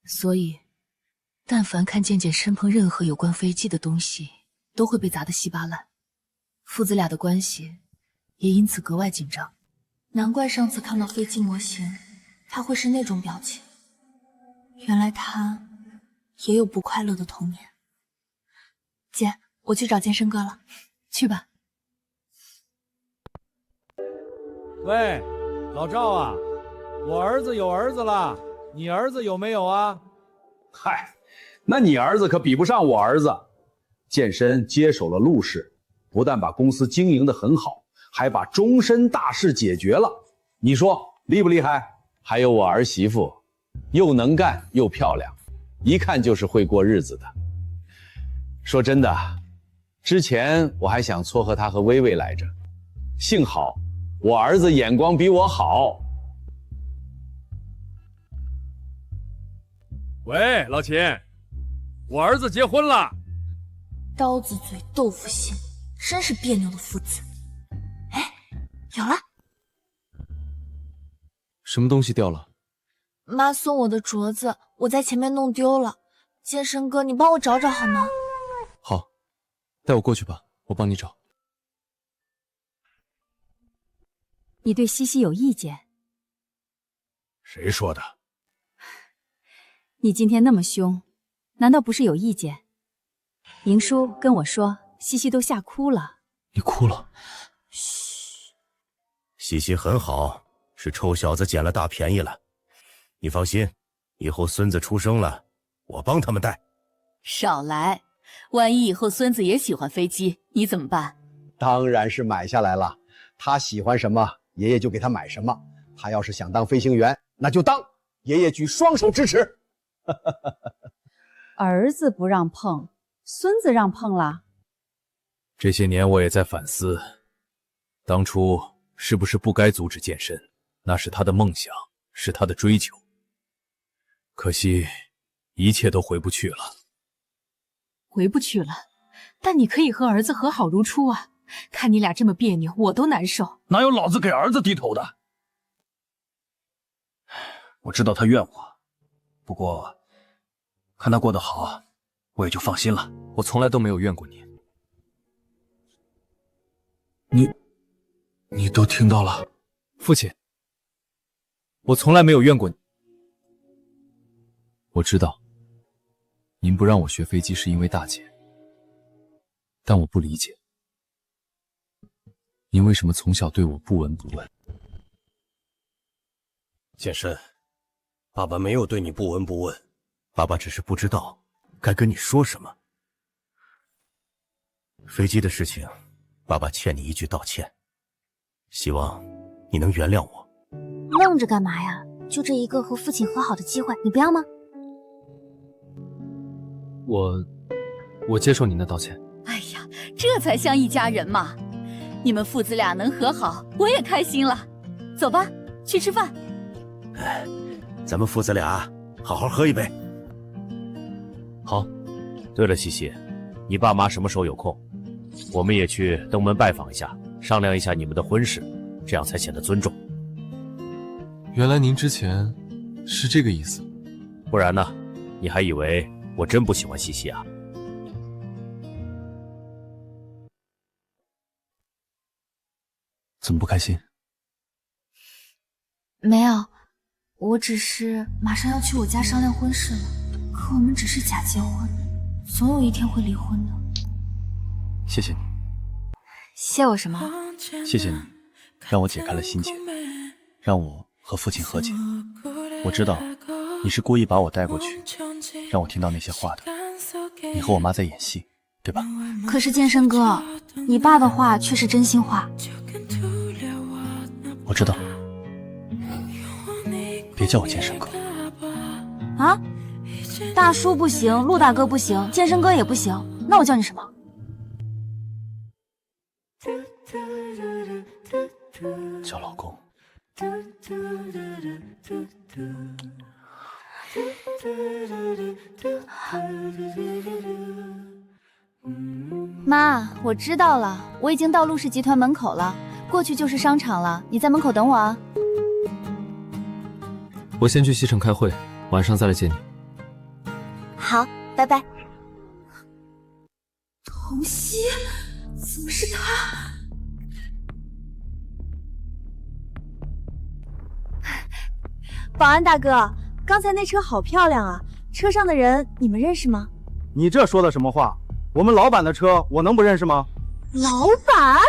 所以，但凡看健健身旁任何有关飞机的东西，都会被砸得稀巴烂。父子俩的关系也因此格外紧张。难怪上次看到飞机模型，他会是那种表情。原来他也有不快乐的童年。姐，我去找健身哥了。去吧。喂，老赵啊，我儿子有儿子了，你儿子有没有啊？嗨，那你儿子可比不上我儿子。健身接手了陆氏，不但把公司经营得很好，还把终身大事解决了。你说厉不厉害？还有我儿媳妇，又能干又漂亮，一看就是会过日子的。说真的，之前我还想撮合她和薇薇来着，幸好我儿子眼光比我好。喂，老秦，我儿子结婚了。刀子嘴豆腐心，真是别扭的父子。哎，有了！什么东西掉了？妈送我的镯子，我在前面弄丢了。健身哥，你帮我找找好吗？好，带我过去吧，我帮你找。你对西西有意见？谁说的？你今天那么凶，难道不是有意见？宁叔跟我说，西西都吓哭了。你哭了？嘘，西西很好，是臭小子捡了大便宜了。你放心，以后孙子出生了，我帮他们带。少来，万一以后孙子也喜欢飞机，你怎么办？当然是买下来了，他喜欢什么，爷爷就给他买什么。他要是想当飞行员，那就当爷爷举双手支持。儿子不让碰，孙子让碰了。这些年我也在反思，当初是不是不该阻止健身？那是他的梦想，是他的追求。可惜，一切都回不去了。回不去了，但你可以和儿子和好如初啊！看你俩这么别扭，我都难受。哪有老子给儿子低头的？我知道他怨我，不过看他过得好，我也就放心了。我从来都没有怨过你。你都听到了，父亲，我从来没有怨过你。我知道，您不让我学飞机是因为大姐，但我不理解，您为什么从小对我不闻不问？健身，爸爸没有对你不闻不问，爸爸只是不知道该跟你说什么。飞机的事情，爸爸欠你一句道歉，希望你能原谅我。愣着干嘛呀？就这一个和父亲和好的机会，你不要吗？我接受您的道歉。哎呀，这才像一家人嘛！你们父子俩能和好，我也开心了。走吧，去吃饭。咱们父子俩好好喝一杯。好。对了，西西，你爸妈什么时候有空？我们也去登门拜访一下，商量一下你们的婚事，这样才显得尊重。原来您之前是这个意思，不然呢？你还以为我真不喜欢西西啊？怎么不开心？没有，我只是马上要去我家商量婚事了。可我们只是假结婚，总有一天会离婚的。谢谢你，谢我什么？谢谢你，让我解开了心结，让我和父亲和解。我知道你是故意把我带过去，让我听到那些话的。你和我妈在演戏，对吧？可是健身哥，你爸的话却是真心话。我知道，别叫我健身哥。啊？大叔不行，陆大哥不行，健身哥也不行，那我叫你什么？叫老公。妈，我知道了，我已经到陆氏集团门口了，过去就是商场了，你在门口等我啊。我先去西城开会，晚上再来接你。好，拜拜。童曦，怎么是他？保安大哥，刚才那车好漂亮啊，车上的人你们认识吗？你这说的什么话？我们老板的车，我能不认识吗？老板？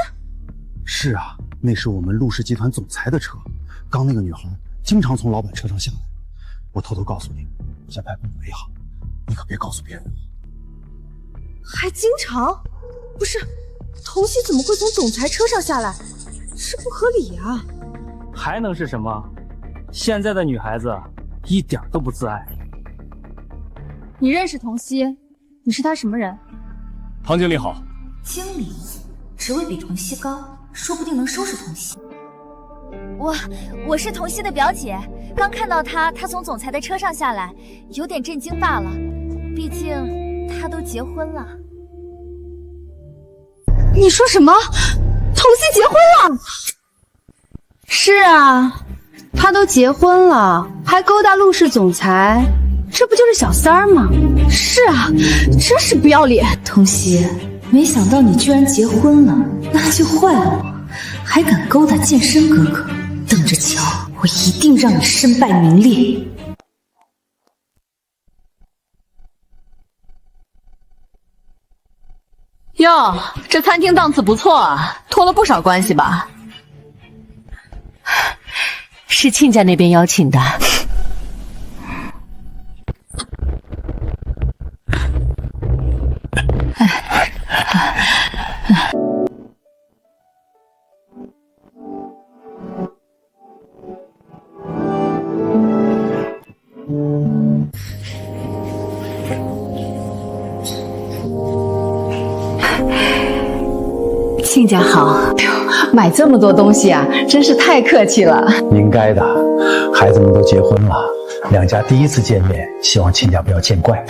是啊，那是我们陆氏集团总裁的车。刚那个女孩经常从老板车上下来。我偷偷告诉你，先拍氛围好，你可别告诉别人。还经常？不是，童曦怎么会从总裁车上下来？这不合理啊！还能是什么？现在的女孩子一点都不自爱。你认识童曦？你是他什么人？唐经理好。经理，职位比童曦高，说不定能收拾童曦。我是童曦的表姐，刚看到她从总裁的车上下来，有点震惊罢了。毕竟她都结婚了。你说什么？童曦结婚了？是啊，她都结婚了，还勾搭陆氏总裁，这不就是小三儿吗？是啊，真是不要脸。童曦，没想到你居然结婚了，那就坏了，还敢勾搭健身哥哥，等着瞧，我一定让你身败名裂。哟，这餐厅档次不错啊，托了不少关系吧？是亲家那边邀请的。亲家好。哎呦，买这么多东西啊，真是太客气了。应该的，孩子们都结婚了，两家第一次见面，希望亲家不要见怪。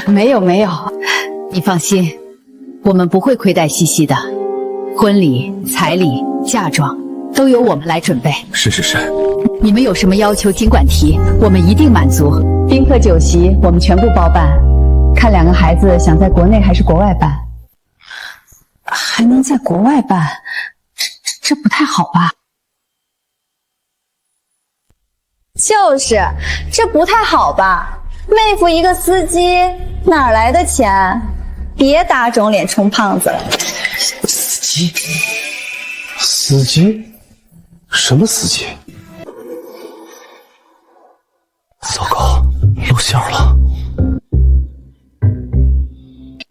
没有没有，你放心，我们不会亏待西西的。婚礼、彩礼、嫁妆都由我们来准备。是。你们有什么要求尽管提，我们一定满足。宾客酒席我们全部包办，看两个孩子想在国内还是国外办。还能在国外办，这不太好吧？就是，这不太好吧？妹夫一个司机，哪来的钱？别打肿脸充胖子了。司机？什么司机？糟糕，露馅了。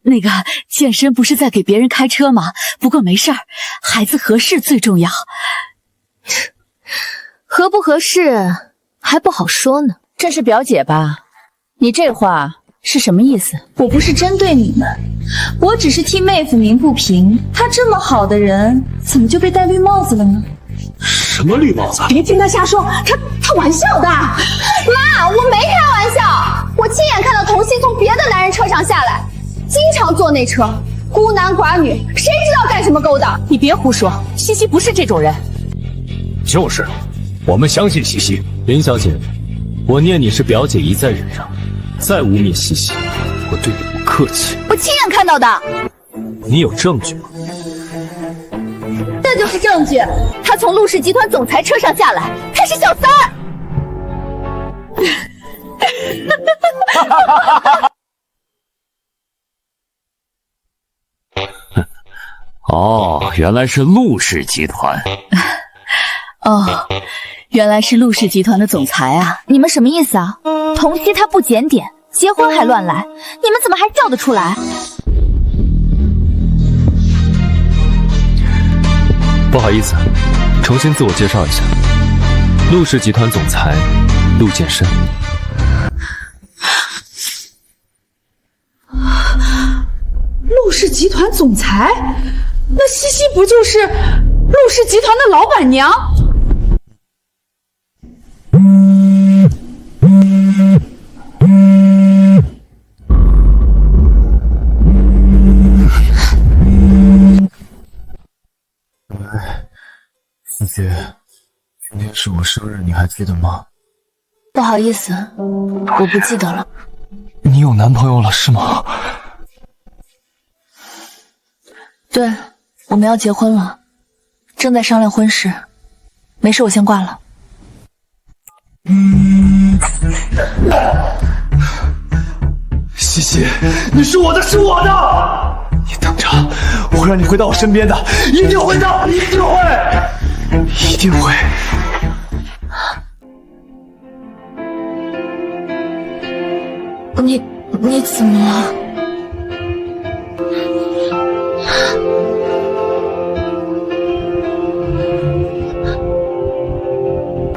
那个健身不是在给别人开车吗？不过没事儿，孩子合适最重要。合不合适还不好说呢。这是表姐吧？你这话是什么意思？我不是针对你们，我只是替妹夫鸣不平。他这么好的人，怎么就被戴绿帽子了呢？什么绿帽子？别听他瞎说，他玩笑的。妈，我没开玩笑，我亲眼看到童心从别的男人车上下来，经常坐那车，孤男寡女，谁知道干什么勾当？你别胡说，西西不是这种人。就是，我们相信西西。林小姐，我念你是表姐一再忍让，再污蔑西西，我对你不客气。我亲眼看到的。你有证据吗？这就是证据，他从陆氏集团总裁车上下来，他是小三儿。哦，原来是陆氏集团。哦，原来是陆氏集团的总裁啊！你们什么意思啊？童熙他不检点，结婚还乱来，你们怎么还叫得出来？不好意思，重新自我介绍一下，陆氏集团总裁陆健身。陆氏集团总裁？那西西不就是陆氏集团的老板娘？思姐，今天是我生日，你还记得吗？不好意思，我不记得了。你有男朋友了是吗？对，我们要结婚了，正在商量婚事。没事，我先挂了。西西，你是我的，是我的！你等着，我会让你回到我身边的，一定会的，一定会，一定会。你怎么了？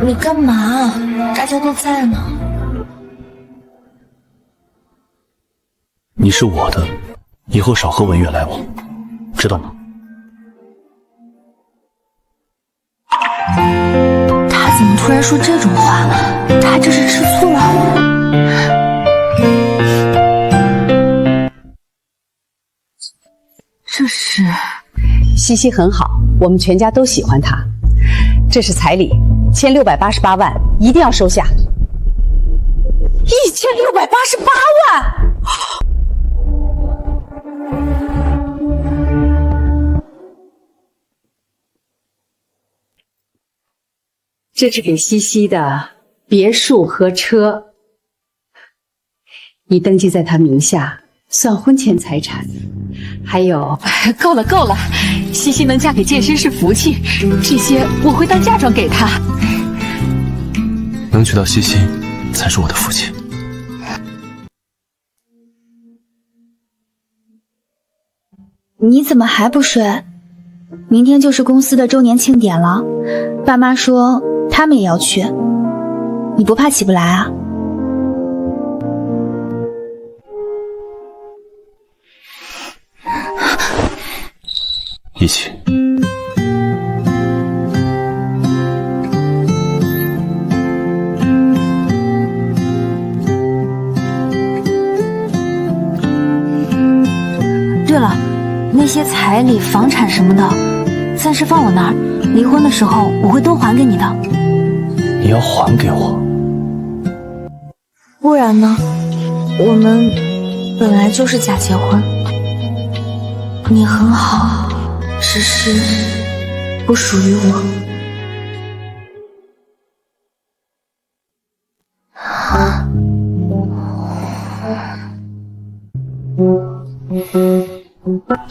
你干嘛？大家都在呢。你是我的，以后少和文月来往，知道吗？他怎么突然说这种话？他这是吃醋了？这是西西很好，我们全家都喜欢她。这是彩礼，1688万，一定要收下。1688万！这是给西西的别墅和车，你登记在她名下，算婚前财产。还有，够了够了，西西能嫁给健身是福气，这些我会当嫁妆给她。能娶到西西，才是我的福气。你怎么还不睡？明天就是公司的周年庆典了，爸妈说他们也要去，你不怕起不来啊？一起。对了，那些彩礼、房产什么的，暂时放我那儿，离婚的时候我会都还给你的。你要还给我？不然呢？我们本来就是假结婚，你很好，只是不属于我。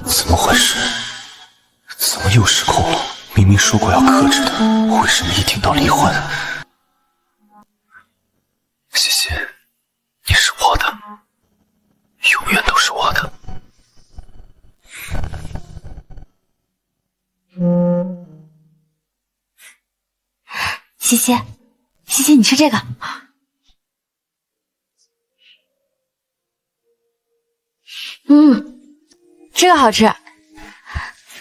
怎么回事？怎么又失控了？明明说过要克制的，为什么一听到离婚？西西，你是我的，永远都是我的。西西，西西，你吃这个。这个好吃。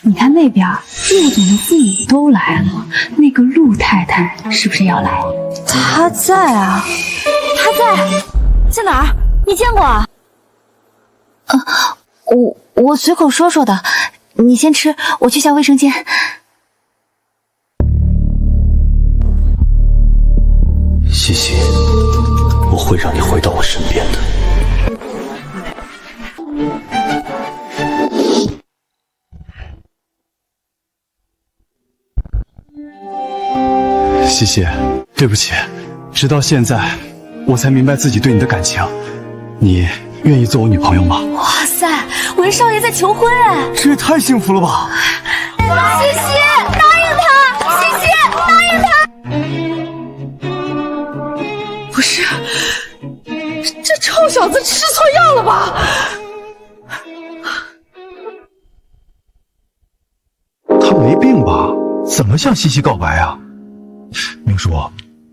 你看那边，陆总的父母都来了，那个陆太太是不是要来？她在啊，她在哪儿？你见过啊？我随口说说的，你先吃，我去下卫生间。西西，我会让你回到我身边的。西西，对不起，直到现在我才明白自己对你的感情。你愿意做我女朋友吗？哇塞，文少爷在求婚哎！这也太幸福了吧！西西，答应他！西西，答应他！不是，这臭小子吃错药了吧？他没病吧？怎么向西西告白啊？明叔，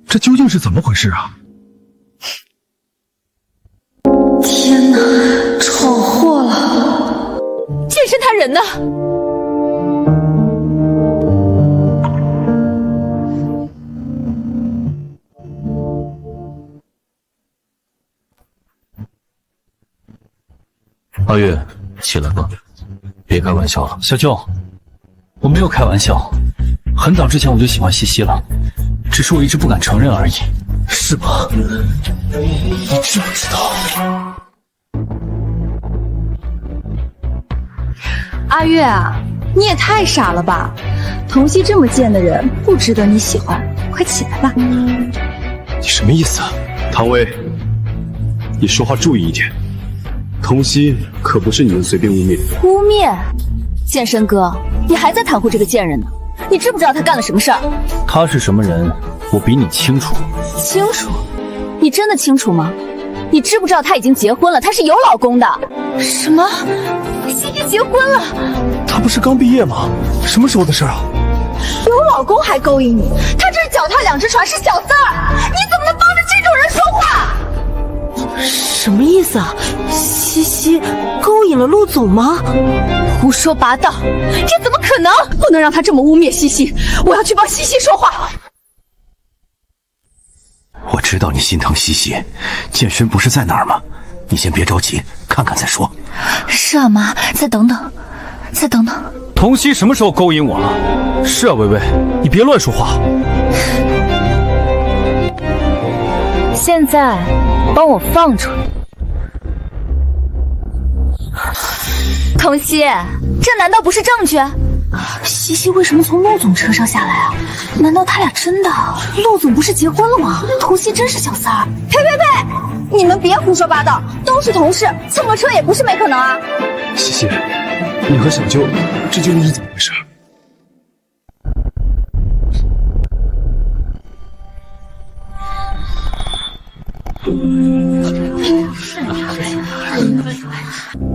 这究竟是怎么回事啊？天哪，闯祸了！健身他人呢？阿月，起来吧，别开玩笑了。小舅，我没有开玩笑，很早之前我就喜欢西西了，只是我一直不敢承认而已。是吗？你知不知道？阿月啊，你也太傻了吧！童熙这么贱的人，不值得你喜欢。快起来吧！你什么意思啊？唐薇，你说话注意一点。童熙可不是你能随便污蔑的。污蔑？健身哥，你还在袒护这个贱人呢？你知不知道他干了什么事儿？他是什么人，我比你清楚。清楚？你真的清楚吗？你知不知道他已经结婚了？他是有老公的。什么？西西结婚了？他不是刚毕业吗？什么时候的事啊？有老公还勾引你？他这是脚踏两只船，是小三儿！你怎么能帮着这种人说话？什么意思啊？西西勾引了陆总吗？胡说八道！这怎么可能？不能让他这么污蔑西西！我要去帮西西说话。我知道你心疼西西，健身不是在哪儿吗？你先别着急，看看再说。是啊，妈，再等等，再等等。童熙什么时候勾引我了？是啊，微微，你别乱说话。现在帮我放出来。童熙，这难道不是证据？西西为什么从陆总车上下来啊？难道他俩真的？陆总不是结婚了吗？童熙真是小三儿？呸！你们别胡说八道，都是同事，蹭个车也不是没可能啊！西西，你和小舅这究竟是怎么回事？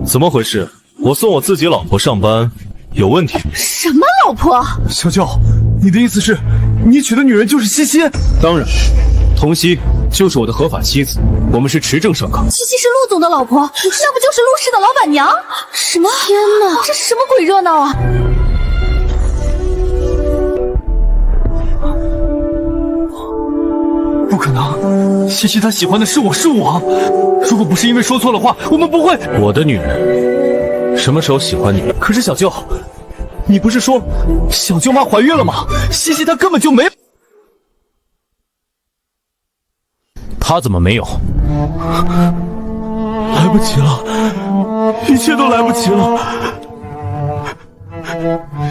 怎么回事？我送我自己老婆上班，有问题？什么老婆？小舅，你的意思是，你娶的女人就是西西？当然，童熙就是我的合法妻子，我们是持证上岗。西西是陆总的老婆，那不就是陆氏的老板娘？什么？天哪，这是什么鬼热闹啊！不可能，西西她喜欢的是我。如果不是因为说错了话，我们不会。我的女人什么时候喜欢你？可是小舅，你不是说小舅妈怀孕了吗？西西她根本就没……她怎么没有？来不及了，一切都来不及了。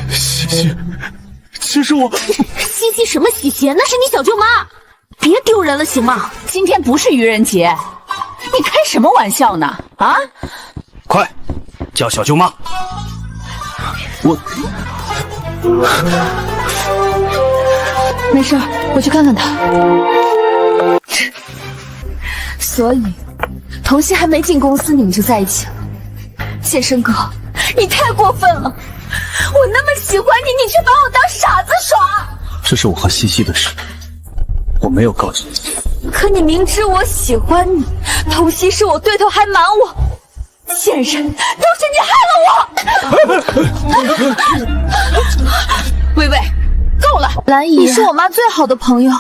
西西，其实我……西西什么西西？那是你小舅妈，别丢人了行吗？今天不是愚人节，你开什么玩笑呢？啊！快，叫小舅妈。没事，我去看看他。所以，童曦还没进公司，你们就在一起了。剑生哥，你太过分了！我那么喜欢你，你却把我当傻子耍。这是我和西西的事，我没有告诉你。可你明知我喜欢你，童曦是我对头还瞒我，贱人，都是你害了我！薇薇，够了！兰姨，你是我妈最好的朋友，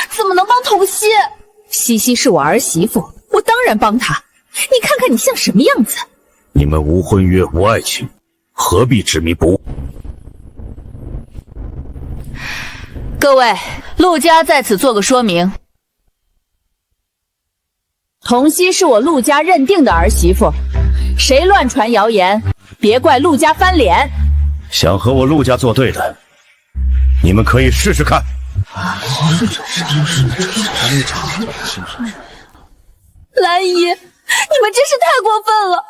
怎么能帮童曦？西西是我儿媳妇，我当然帮她。你看看你像什么样子？你们无婚约无爱情，何必执迷不悟？各位，陆家在此做个说明。童曦是我陆家认定的儿媳妇，谁乱传谣言，别怪陆家翻脸。想和我陆家作对的，你们可以试试看。兰姨，你们真是太过分了！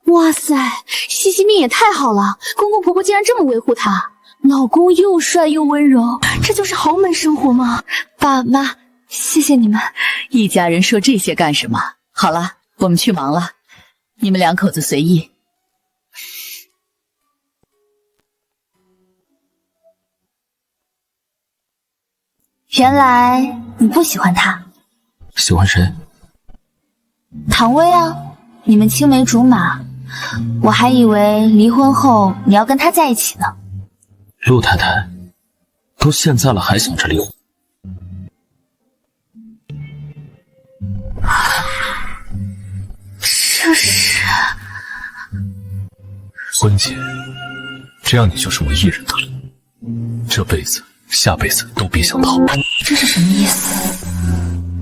哇塞，西西命也太好了，公公婆婆竟然这么维护她，老公又帅又温柔，这就是豪门生活吗？爸妈，谢谢你们。一家人说这些干什么？好了，我们去忙了，你们两口子随意。原来你不喜欢他。喜欢谁？唐薇啊，你们青梅竹马，我还以为离婚后你要跟他在一起呢。陆太太，都现在了还想着离婚？这是婚戒，这样你就是我一人的了，这辈子下辈子都别想逃。这是什么意思？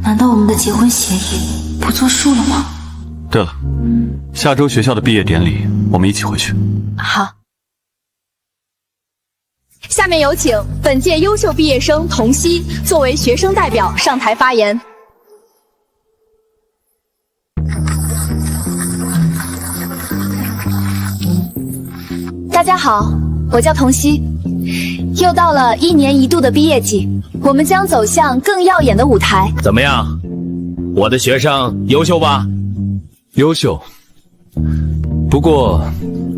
难道我们的结婚协议不作数了吗？对了，下周学校的毕业典礼，我们一起回去。好。下面有请本届优秀毕业生童曦作为学生代表上台发言。大家好，我叫童曦。又到了1年1度的毕业季，我们将走向更耀眼的舞台。怎么样，我的学生优秀吧？优秀，不过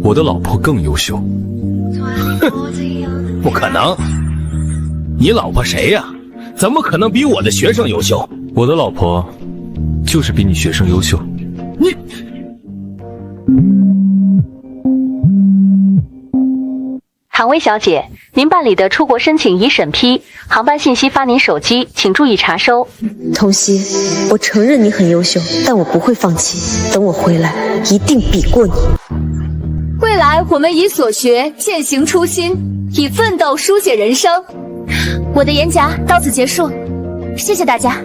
我的老婆更优秀。哼，不可能！你老婆谁呀？怎么可能比我的学生优秀？我的老婆就是比你学生优秀。你。唐薇小姐，您办理的出国申请已审批，航班信息发您手机，请注意查收。童曦，我承认你很优秀，但我不会放弃，等我回来，一定比过你。未来我们以所学践行初心，以奋斗书写人生。我的演讲到此结束，谢谢大家。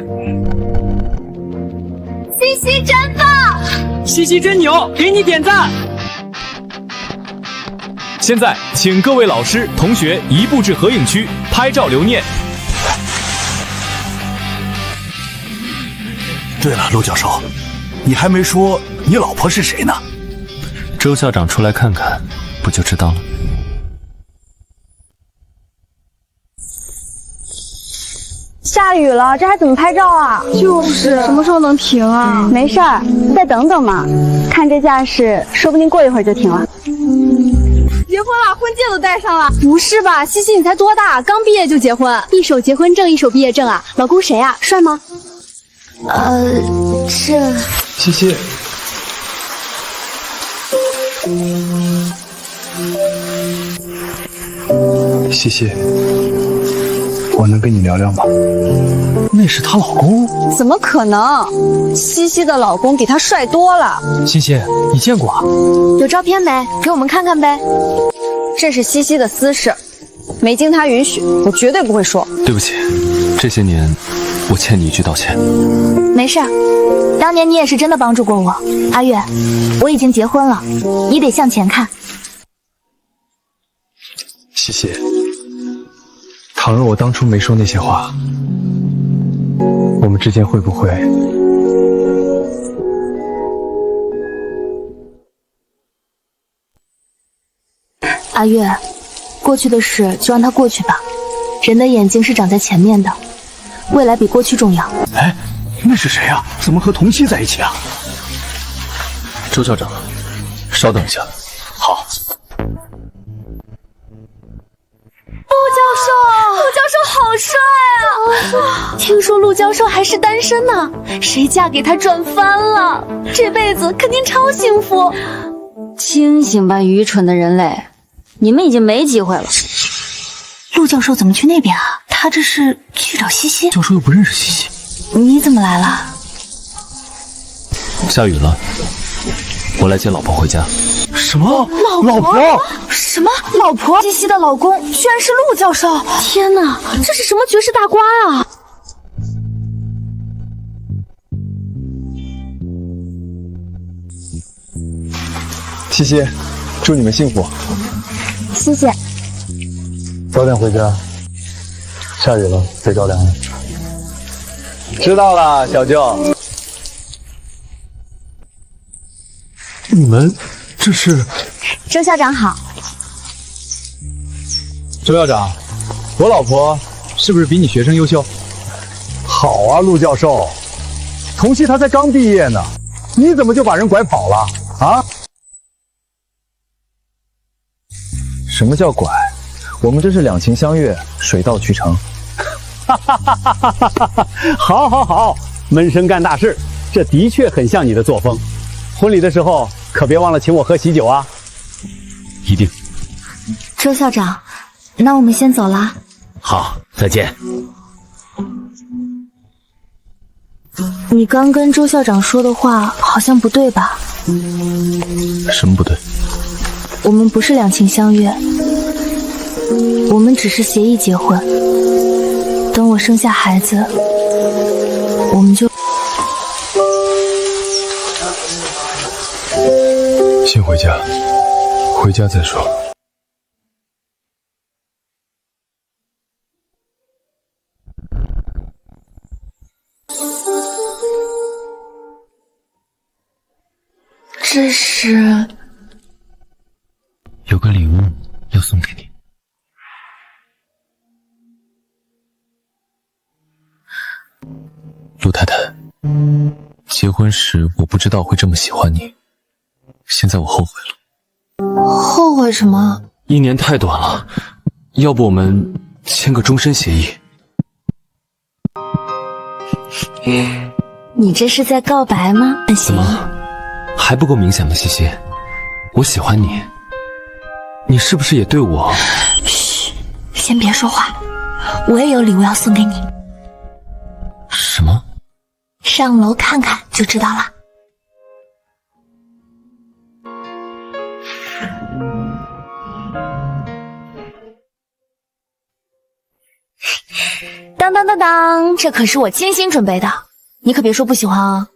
西西真棒，西西真牛，给你点赞。现在，请各位老师、同学移步至合影区拍照留念。对了，陆教授，你还没说你老婆是谁呢？周校长出来看看，不就知道了。下雨了，这还怎么拍照啊？就是什么时候能停啊？没事儿，再等等嘛。看这架势，说不定过一会儿就停了。结婚了，婚戒都戴上了。不是吧，西西你才多大，刚毕业就结婚？一手结婚证，一手毕业证啊？老公谁啊？帅吗？这……西西，西西，我能跟你聊聊吗？那是她老公？怎么可能？西西的老公比她帅多了。西西，你见过啊？有照片没？给我们看看呗。这是西西的私事，没经她允许，我绝对不会说。对不起，这些年我欠你一句道歉。没事，当年你也是真的帮助过我。阿月，我已经结婚了，你得向前看。西西，倘若我当初没说那些话，我们之间会不会……阿月，过去的事就让它过去吧。人的眼睛是长在前面的，未来比过去重要。哎，那是谁啊？怎么和童熙在一起啊？周校长，稍等一下。好。陆教授好帅啊！听说陆教授还是单身呢，谁嫁给他赚翻了，这辈子肯定超幸福。清醒吧，愚蠢的人类，你们已经没机会了。陆教授怎么去那边啊？他这是去找西西？教授又不认识西西，你怎么来了？下雨了，我来接老婆回家。什么？老婆？什么老婆？西西的老公居然是陆教授！天哪，这是什么绝世大瓜啊！西西，祝你们幸福。谢谢。早点回家，下雨了，别着凉了。知道了，小舅。你们这是？周校长好。周校长，我老婆是不是比你学生优秀？好啊，陆教授，童熙她才刚毕业呢，你怎么就把人拐跑了啊？什么叫拐？我们这是两情相悦，水到渠成。哈哈哈哈哈哈！好，好，好，闷声干大事，这的确很像你的作风。婚礼的时候可别忘了请我喝喜酒啊！一定。周校长，那我们先走了。好，再见。你刚跟周校长说的话好像不对吧？什么不对？我们不是两情相悦，我们只是协议结婚。等我生下孩子，我们就……先回家，回家再说。这是有个礼物要送给你。陆太太，结婚时我不知道会这么喜欢你，现在我后悔了。后悔什么？ 1年太短了，要不我们签个终身协议？你这是在告白吗？怎么还不够明显吗？西西，我喜欢你，你是不是也对我？嘘，先别说话，我也有礼物要送给你。什么？上楼看看就知道了。当当当当，这可是我精心准备的，你可别说不喜欢啊。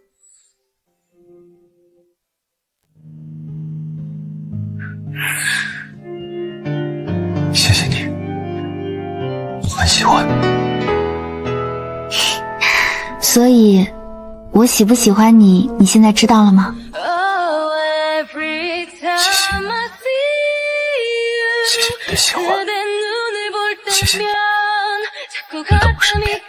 谢谢你，我很喜欢。所以，我喜不喜欢你，你现在知道了吗？谢谢你的喜欢，谢谢你，你在我身边。